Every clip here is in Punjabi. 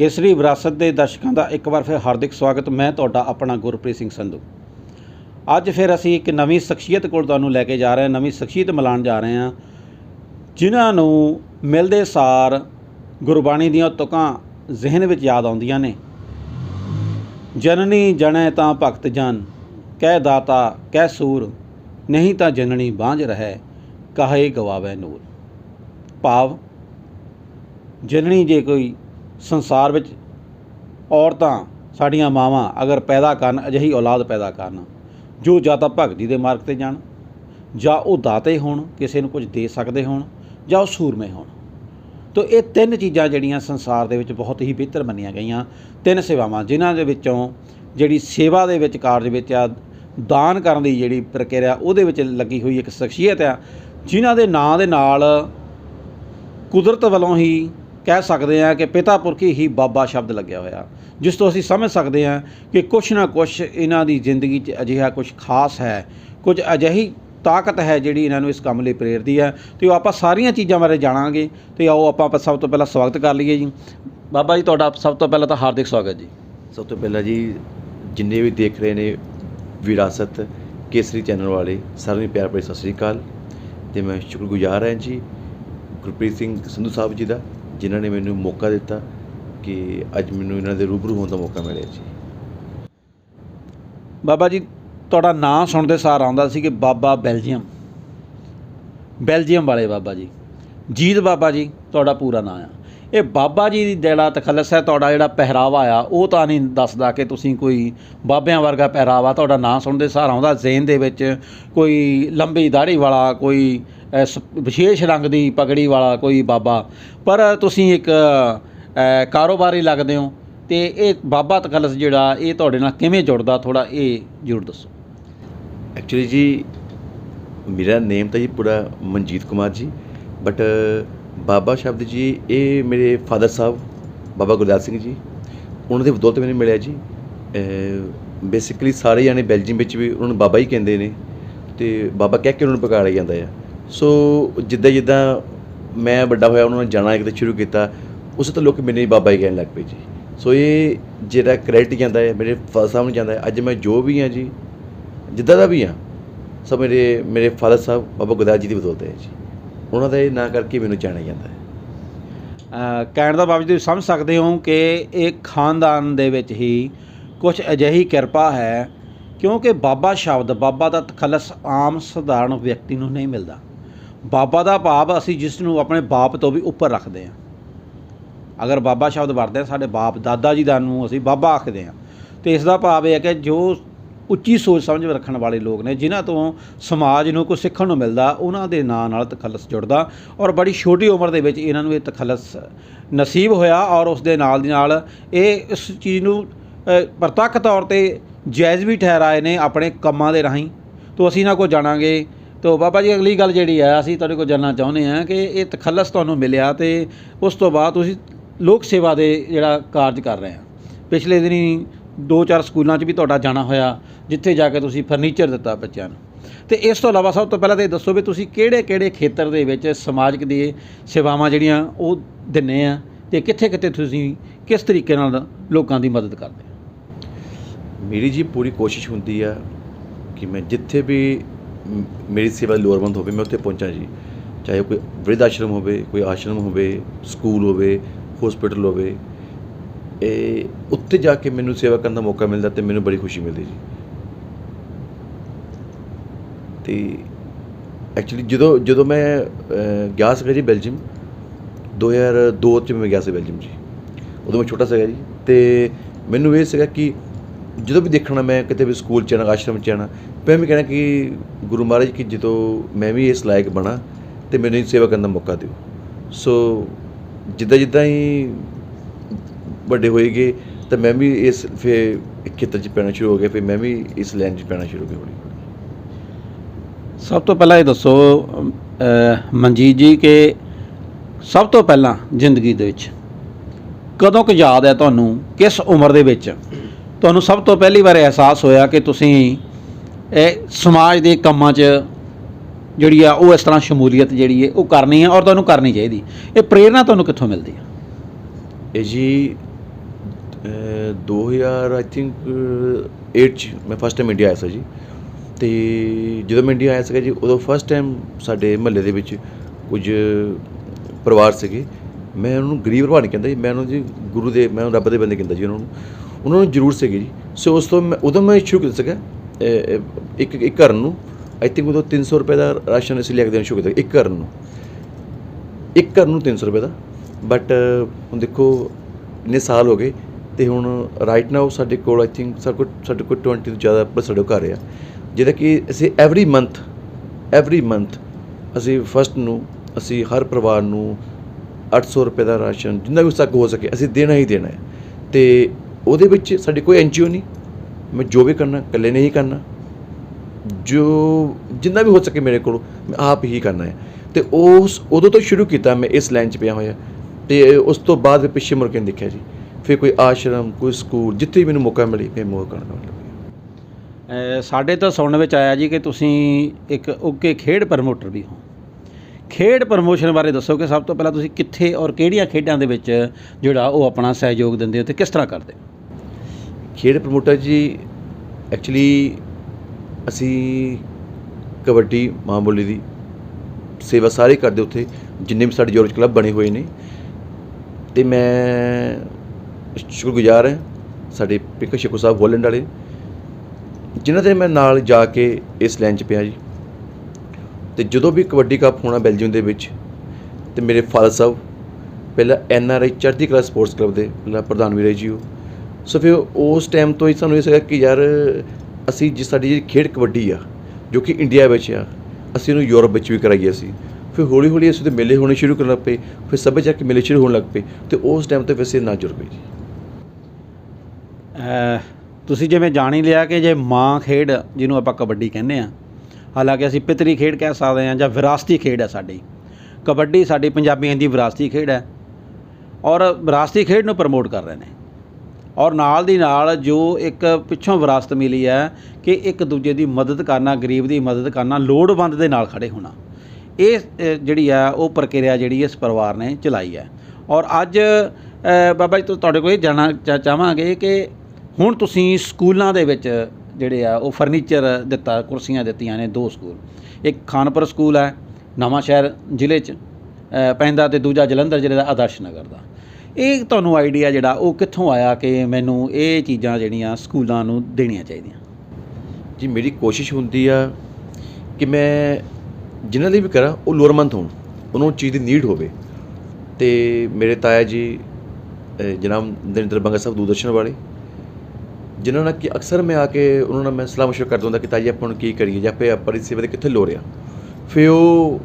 केसरी विरासत के दर्शकों का एक बार फिर हार्दिक स्वागत। मैं तुहाडा अपना गुरप्रीत सिंह संधू। अज फिर असी एक नवी शख्सियत कोल तुहानूं लैके जा रहे हैं, नवी शख्सियत मिलान जा रहे हैं, जिन्होंने मिलते सार गुरबाणी दीआं तुकां जहन विच याद आउंदियां ने। जननी जनै तां भगत जन, कह दाता कह सूर, नहीं तां जननी बांझ रहे, काहे गवावे नूर। भाव जननी जे कोई संसार विच औरतां साड़ियां मावां अगर पैदा करन, अजिही औलाद पैदा करन जो जां तां भगती दे मार्ग ते जाण, जां वो दाते होण, किसी नूं कुछ दे सकदे होण, जां वो सूरमे होण। तो ये तीन चीज़ां जिहड़ियां संसार दे विच बहुत ही बेहतर मन्नियां गईयां। तीन सेवावां जिन्हां दे विचों जिहड़ी सेवा दे विच कार्ज विच आ दान करन दी जिहड़ी प्रक्रिया उहदे विच लगी हुई एक शख्सियत आ, जिन्हां दे नां दे नाल कुदरत वालों ही कह सकते हैं कि पिता पुरखी ही बाबा शब्द लग्या होया, जिस तो असीं समझ सकते हैं कि कुछ ना कुछ इन्हां दी जिंदगी च अजिहा कुछ खास है, कुछ अजिही ताकत है जिहड़ी इन्हां नूं इस काम लई प्रेरदी है। तो आपां सारियां चीज़ां बारे जाणांगे। तो आओ आपां सब तो पहला स्वागत कर लीए जी। बाबा जी तुहाडा सब तो पहला तो हार्दिक स्वागत जी। सब तो पहला जी जिन्ने भी देख रहे ने विरासत केसरी चैनल वाले सारिਆਂ ਨੂੰ ਪਿਆਰ ਭਰੀ ਸਤਿ ਸ਼੍ਰੀ ਅਕਾਲ। ਤੇ मैं शुक्रगुजार ਹਾਂ जी गुरप्रीत सिंह संधू साहब जी का, जिन्होंने मैनू मौका दिता कि अज मैनू इन्हां दे रूबरू होने का मौका मिले जी। बाबा जी तुहाडा नाम सुणदे सार आउंदा सी कि बाबा बेलजियम वाले बाबा जी जीत बाबा जी तुहाडा पूरा नाम आ। ये बाबा जी दी जिहड़ा तखल्लस है, तुहाडा जिहड़ा पहरावा आ वो तां नहीं दसदा कि तुसीं कोई बाबियां वर्गा पहरावा। तुहाडा नाम सुणदे सार आउंदा ज़हन दे विच कोई लंबी दाढ़ी वाला, कोई विशेष रंग दी पगड़ी वाला कोई बाबा, पर तुसीं एक कारोबारी लगदे हो। तो ये बाबा तखल्लस जिहड़ा ये तुहाडे नाल किवें जुड़दा, थोड़ा ये जरूर दसो। एक्चुअली जी मेरा नेम तो जी पूरा मनजीत कुमार जी, बट बाबा शब्द जी ये मेरे फादर साहब बाबा गुरदार सिंह जी उन्होंने की बदौलत मैंने मिले जी। बेसिकली सारे जाने बेल्जियम में भी उन्होंने बाबा ही कहते हैं, तो बाबा कह के उन्होंने पकाड़ा जाता है। सो जिद्दां जिद्दां मैं बड़ा होया उन्होंने जाना किते शुरू किया, उस तो लोग मैंने बाबा ही कहने लग पे जी। सो ये जिहड़ा क्रेडिट जाता है मेरे फादर साहब नूं जाता है। अज मैं जो भी हाँ जी जिद्दां दा भी हाँ, सब मेरे फादर साहब बाबा गुरदार जी की बदौलत है जी। उन्होंने का ना करके मैनूं जाना जाता है। कहण दा बाबा जी समझ सकते हो कि एक खानदान दे विच ही कुछ अजिही किरपा है, क्योंकि बाबा शब्द बाबा दा तखल्लस आम सधारण व्यक्ति नूं नहीं मिलता। बाबा दा भाव असीं जिस नूं अपने बाप तो भी उपर रखते हैं। अगर बाबा शब्द वरतदे हैं, साडे बाप दादा जी दा नूं असीं बाबा आखदे हैं, तो इसका भाव यह है कि जो ਉੱਚੀ सोच समझ रखने वाले लोग ने, जिन्हां तो समाज नूं कुछ सीखण नूं मिलदा, उन्हां दे नां नाल तखल्लस जुड़दा। और बड़ी छोटी उम्र दे विच इन्हां नूं ये तखल्लस नसीब होया, और उस दे नाल दी नाल इह इस चीज़ नूं प्रत्यक्ष तौर ते जायज़ भी ठहराए ने अपने कंमां दे राहीं। तो असीं इन्हां कोल जाणांगे। तो बाबा जी अगली गल जिहड़ी है असीं तुहाडे कोल जानना चाहुंदे हां कि ये तखल्लस तुहानूं मिलिया ते उस तो बाद तुसीं लोक सेवा दे जिहड़ा कारज कर रहे हैं। पिछले दिनी 2-4 स्कूलों भी तुहाडा जाना होया, जिथे जाके तुसीं फर्नीचर दिता बच्चों नूं। ते इस तो इलावा सब तो पहले तो दसो भी तुसीं किहड़े-किहड़े खेतर दे विच समाजिक दी सेवावां जिहड़ियां ओह दिंदे आ, ते कित्थे-कित्थे तुसीं किस तरीके नाल लोकां दी मदद करदे हो। मेरी जी पूरी कोशिश होंदी है कि मैं जिथे भी मेरी सेवा लोड़वंद होवे मैं उत्थे पहुंचा जी। चाहे कोई वृद्ध आश्रम होवे, कोई आश्रम होवे, स्कूल होवे, हॉस्पिटल होवे, उत्थे जाके मैनू सेवा करने का मौका मिलता तो मैनू बड़ी खुशी मिलती जी। तो एक्चुअली जो मैं गया सीगा जी बेल्जियम 2002 च मैं गया सी बेल्जियम जी। उदों मैं छोटा सीगा जी, तो मैनू ये सीगा कि जो भी देखना मैं कितने भी स्कूल च आना, आश्रम च आना, मैं भी कहना कि गुरु महाराज कि जो मैं भी इस लायक बना तो मैनू सेवा करने का मौका दो। सो जिद्दां जिद्दां ही ਵੱਡੇ ਹੋਏ ਗਏ तो मैं भी इस फिर खेतर च पैना शुरू हो गया, फिर मैं भी इस लाइन च पैना शुरू हो गया हौली हौली। सब तो पहला ये दसो मनजीत जी कि सब तो पहला जिंदगी दे विच कदों क याद है तुहानूं, किस उम्र दे विच तुहानूं सब तो पहली बार एहसास होया कि तुसीं समाज दे कामां च जिहड़ी आ वो इस तरह शमूलीयत जिहड़ी है वो करनी है और तुहानूं करनी चाहिए। ये प्रेरणा तुहानूं कित्थों मिलदी है? जी 2000 ਆਈ ਥਿੰਕ 8 'ਚ ਮੈਂ ਫਸਟ ਟਾਈਮ ਇੰਡੀਆ ਆਇਆ ਸੀ ਜੀ। ਅਤੇ ਜਦੋਂ ਮੈਂ ਇੰਡੀਆ ਆਇਆ ਸੀਗਾ ਜੀ, ਉਦੋਂ ਫਸਟ ਟਾਈਮ ਸਾਡੇ ਮੁਹੱਲੇ ਦੇ ਵਿੱਚ ਕੁਝ ਪਰਿਵਾਰ ਸੀਗੇ। ਮੈਂ ਉਹਨਾਂ ਨੂੰ ਗਰੀਬ ਪਰਿਵਾਰ ਨਹੀਂ ਕਹਿੰਦਾ ਜੀ, ਮੈਂ ਉਹਨਾਂ ਦੀ ਗੁਰੂ ਦੇ, ਮੈਂ ਰੱਬ ਦੇ ਬੰਦੇ ਕਹਿੰਦਾ ਜੀ ਉਹਨਾਂ ਨੂੰ ਜ਼ਰੂਰ ਸੀਗੇ ਜੀ। ਸੋ ਉਸ ਤੋਂ ਉਦੋਂ ਮੈਂ ਸ਼ੁਰੂ ਕੀਤਾ ਸੀਗਾ ਇੱਕ ਘਰ ਨੂੰ, ਆਈ ਥਿੰਕ ਉਦੋਂ 300 ਰੁਪਏ ਦਾ ਰਾਸ਼ਨ ਅਸੀਂ ਲੈ ਕੇ ਦੇਣਾ ਸ਼ੁਰੂ ਕੀਤਾ ਇੱਕ ਘਰ ਨੂੰ 300 ਰੁਪਏ ਦਾ। ਬਟ ਹੁਣ ਦੇਖੋ ਇੰਨੇ ਸਾਲ ਹੋ ਗਏ ਅਤੇ ਹੁਣ ਰਾਈਟ ਨਾਓ ਸਾਡੇ ਕੋਲ ਆਈ ਥਿੰਕ ਸਾਡੇ ਕੋਲ 20 ਤੋਂ ਜ਼ਿਆਦਾ ਪਰ ਸਾਡੇ ਘਰ ਆ, ਜਿਹਦਾ ਕਿ ਅਸੀਂ ਐਵਰੀ ਮੰਥ ਅਸੀਂ ਫਸਟ ਨੂੰ ਅਸੀਂ ਹਰ ਪਰਿਵਾਰ ਨੂੰ 800 ਰੁਪਏ ਦਾ ਰਾਸ਼ਨ ਜਿੰਨਾ ਵੀ ਤੱਕ ਹੋ ਸਕੇ ਅਸੀਂ ਦੇਣਾ ਹੀ ਦੇਣਾ ਹੈ। ਅਤੇ ਉਹਦੇ ਵਿੱਚ ਸਾਡੀ ਕੋਈ NGO ਨਹੀਂ, ਮੈਂ ਜੋ ਵੀ ਕਰਨਾ ਇਕੱਲੇ ਨਹੀਂ ਕਰਨਾ, ਜੋ ਜਿੰਨਾ ਵੀ ਹੋ ਸਕੇ ਮੇਰੇ ਕੋਲ ਮੈਂ ਆਪ ਹੀ ਕਰਨਾ ਹੈ। ਅਤੇ ਉਦੋਂ ਤੋਂ ਸ਼ੁਰੂ ਕੀਤਾ ਮੈਂ ਇਸ ਲਾਈਨ 'ਚ ਪਿਆ ਹੋਇਆ। ਅਤੇ ਉਸ ਤੋਂ ਬਾਅਦ ਪਿੱਛੇ ਮੁੜ ਕੇ ਨਹੀਂ ਦੇਖਿਆ ਜੀ। ਫਿਰ ਕੋਈ ਆਸ਼ਰਮ, ਕੋਈ ਸਕੂਲ, ਜਿੱਥੇ ਵੀ ਮੈਨੂੰ ਮੌਕਾ ਮਿਲੇ ਫਿਰ ਮੌਕਾ ਕਰਨਾ। ਸਾਡੇ ਤੋਂ ਸੁਣਨ ਵਿੱਚ ਆਇਆ ਜੀ ਕਿ ਤੁਸੀਂ ਇੱਕ ਉੱਘੇ ਖੇਡ ਪ੍ਰਮੋਟਰ ਵੀ ਹੋ। ਖੇਡ ਪ੍ਰਮੋਸ਼ਨ ਬਾਰੇ ਦੱਸੋ ਕਿ ਸਭ ਤੋਂ ਪਹਿਲਾਂ ਤੁਸੀਂ ਕਿੱਥੇ ਔਰ ਕਿਹੜੀਆਂ ਖੇਡਾਂ ਦੇ ਵਿੱਚ ਜਿਹੜਾ ਉਹ ਆਪਣਾ ਸਹਿਯੋਗ ਦਿੰਦੇ ਹੋ ਅਤੇ ਕਿਸ ਤਰ੍ਹਾਂ ਕਰਦੇ ਹੋ? ਖੇਡ ਪ੍ਰਮੋਟਰ ਜੀ ਐਕਚੁਅਲੀ ਅਸੀਂ ਕਬੱਡੀ ਮਾਂ ਬੋਲੀ ਦੀ ਸੇਵਾ ਸਾਰੇ ਕਰਦੇ ਉੱਥੇ, ਜਿੰਨੇ ਵੀ ਸਾਡੇ ਜੋਰਜ ਕਲੱਬ ਬਣੇ ਹੋਏ ਨੇ। ਅਤੇ ਮੈਂ ਸ਼ੁਕਰਗੁਜ਼ਾਰ ਹਾਂ ਸਾਡੇ ਪਿੰਕਾ ਸ਼ੇਖੂ ਸਾਹਿਬ ਹੋਲੈਂਡ ਵਾਲੇ, ਜਿਨ੍ਹਾਂ ਦੇ ਮੈਂ ਨਾਲ ਜਾ ਕੇ ਇਸ ਲਾਈਨ 'ਚ ਪਿਆ ਜੀ। ਅਤੇ ਜਦੋਂ ਵੀ ਕਬੱਡੀ ਕੱਪ ਹੋਣਾ ਬੈਲਜੀਅਮ ਦੇ ਵਿੱਚ, ਅਤੇ ਮੇਰੇ ਫਾਦਰ ਸਾਹਿਬ ਪਹਿਲਾਂ NRI ਚੜ੍ਹਦੀ ਕਲਾ ਸਪੋਰਟਸ ਕਲੱਬ ਦੇ ਪਹਿਲਾਂ ਪ੍ਰਧਾਨ ਵੀ ਰਹੇ ਜੀ ਉਹ। ਸੋ ਫਿਰ ਉਸ ਟਾਈਮ ਤੋਂ ਹੀ ਸਾਨੂੰ ਇਹ ਸੀਗਾ ਕਿ ਯਾਰ ਅਸੀਂ ਸਾਡੀ ਜਿਹੜੀ ਖੇਡ ਕਬੱਡੀ ਆ ਜੋ ਕਿ ਇੰਡੀਆ ਵਿੱਚ ਆ, ਅਸੀਂ ਉਹਨੂੰ ਯੂਰਪ ਵਿੱਚ ਵੀ ਕਰਾਈਏ ਅਸੀਂ। ਫਿਰ ਹੌਲੀ ਹੌਲੀ ਅਸੀਂ ਉਹਦੇ ਮੇਲੇ ਹੋਣੇ ਸ਼ੁਰੂ ਕਰਨ ਲੱਗ ਪਏ, ਫਿਰ ਸੱਭਿਆਚਾਰਕ ਕੇ ਮੇਲੇ ਸ਼ੁਰੂ ਹੋਣ ਲੱਗ ਪਏ, ਅਤੇ ਉਸ ਟਾਈਮ ਤੋਂ ਵੈਸੇ ਨਾ ਜੁੜ ਗਏ ਜੀ। ਤੁਸੀਂ ਜਿਵੇਂ ਜਾਣ ਹੀ ਲਿਆ ਕਿ ਜੇ ਮਾਂ ਖੇਡ ਜਿਹਨੂੰ ਆਪਾਂ ਕਬੱਡੀ ਕਹਿੰਦੇ ਹਾਂ, ਹਾਲਾਂਕਿ ਅਸੀਂ ਪਿਤਰੀ ਖੇਡ ਕਹਿ ਸਕਦੇ ਹਾਂ ਜਾਂ ਵਿਰਾਸਤੀ ਖੇਡ ਹੈ ਸਾਡੀ ਕਬੱਡੀ, ਸਾਡੀ ਪੰਜਾਬੀਆਂ ਦੀ ਵਿਰਾਸਤੀ ਖੇਡ ਹੈ ਔਰ ਵਿਰਾਸਤੀ ਖੇਡ ਨੂੰ ਪ੍ਰਮੋਟ ਕਰ ਰਹੇ ਨੇ। ਔਰ ਨਾਲ ਦੀ ਨਾਲ ਜੋ ਇੱਕ ਪਿੱਛੋਂ ਵਿਰਾਸਤ ਮਿਲੀ ਹੈ ਕਿ ਇੱਕ ਦੂਜੇ ਦੀ ਮਦਦ ਕਰਨਾ, ਗਰੀਬ ਦੀ ਮਦਦ ਕਰਨਾ, ਲੋੜਵੰਦ ਦੇ ਨਾਲ ਖੜ੍ਹੇ ਹੋਣਾ, ਇਹ ਜਿਹੜੀ ਆ ਉਹ ਪ੍ਰਕਿਰਿਆ ਜਿਹੜੀ ਇਸ ਪਰਿਵਾਰ ਨੇ ਚਲਾਈ ਹੈ। ਔਰ ਅੱਜ ਬਾਬਾ ਜੀ ਤੁਹਾਡੇ ਕੋਲ ਇਹ ਜਾਣਨਾ ਚਾਹਾਂਗੇ ਕਿ ਹੁਣ ਤੁਸੀਂ ਸਕੂਲਾਂ ਦੇ ਵਿੱਚ ਜਿਹੜੇ ਆ ਉਹ ਫਰਨੀਚਰ ਦਿੱਤਾ, ਕੁਰਸੀਆਂ ਦਿੱਤੀਆਂ ਨੇ 2 ਸਕੂਲ, ਇੱਕ ਖਾਨਪੁਰ ਸਕੂਲ ਹੈ ਨਵਾਂ ਸ਼ਹਿਰ ਜ਼ਿਲ੍ਹੇ 'ਚ ਪੈਂਦਾ ਅਤੇ ਦੂਜਾ ਜਲੰਧਰ ਜ਼ਿਲ੍ਹੇ ਦਾ ਆਦਰਸ਼ ਨਗਰ ਦਾ। ਇਹ ਤੁਹਾਨੂੰ ਆਈਡੀਆ ਜਿਹੜਾ ਉਹ ਕਿੱਥੋਂ ਆਇਆ ਕਿ ਮੈਨੂੰ ਇਹ ਚੀਜ਼ਾਂ ਜਿਹੜੀਆਂ ਸਕੂਲਾਂ ਨੂੰ ਦੇਣੀਆਂ ਚਾਹੀਦੀਆਂ? ਜੀ ਮੇਰੀ ਕੋਸ਼ਿਸ਼ ਹੁੰਦੀ ਆ ਕਿ ਮੈਂ ਜਿਨ੍ਹਾਂ ਲਈ ਵੀ ਕਰਾਂ ਉਹ ਲੋੜਵੰਦ ਹੋਣ, ਉਹਨੂੰ ਚੀਜ਼ ਦੀ ਨੀਡ ਹੋਵੇ। ਅਤੇ ਮੇਰੇ ਤਾਇਆ ਜੀ ਜਨਾਬ ਨਰਿੰਦਰ ਬੰਗਾ ਸਾਹਿਬ ਦੂਰਦਰਸ਼ਨ ਵਾਲੇ, ਜਿਨ੍ਹਾਂ ਨਾਲ ਕਿ ਅਕਸਰ ਮੈਂ ਆ ਕੇ ਉਹਨਾਂ ਨਾਲ ਮੈਂ ਸਲਾਹ ਮਸ਼ਵਰਾ ਕਰਦਾ ਹੁੰਦਾ ਕਿ ਤਾਈ ਆਪਾਂ ਨੂੰ ਕੀ ਕਰੀਏ ਜਾਂ ਫਿਰ ਆਪਾਂ ਦੀ ਸੇਵਾ ਦੇ ਕਿੱਥੇ ਲੋੜ ਆ। ਫਿਰ ਉਹ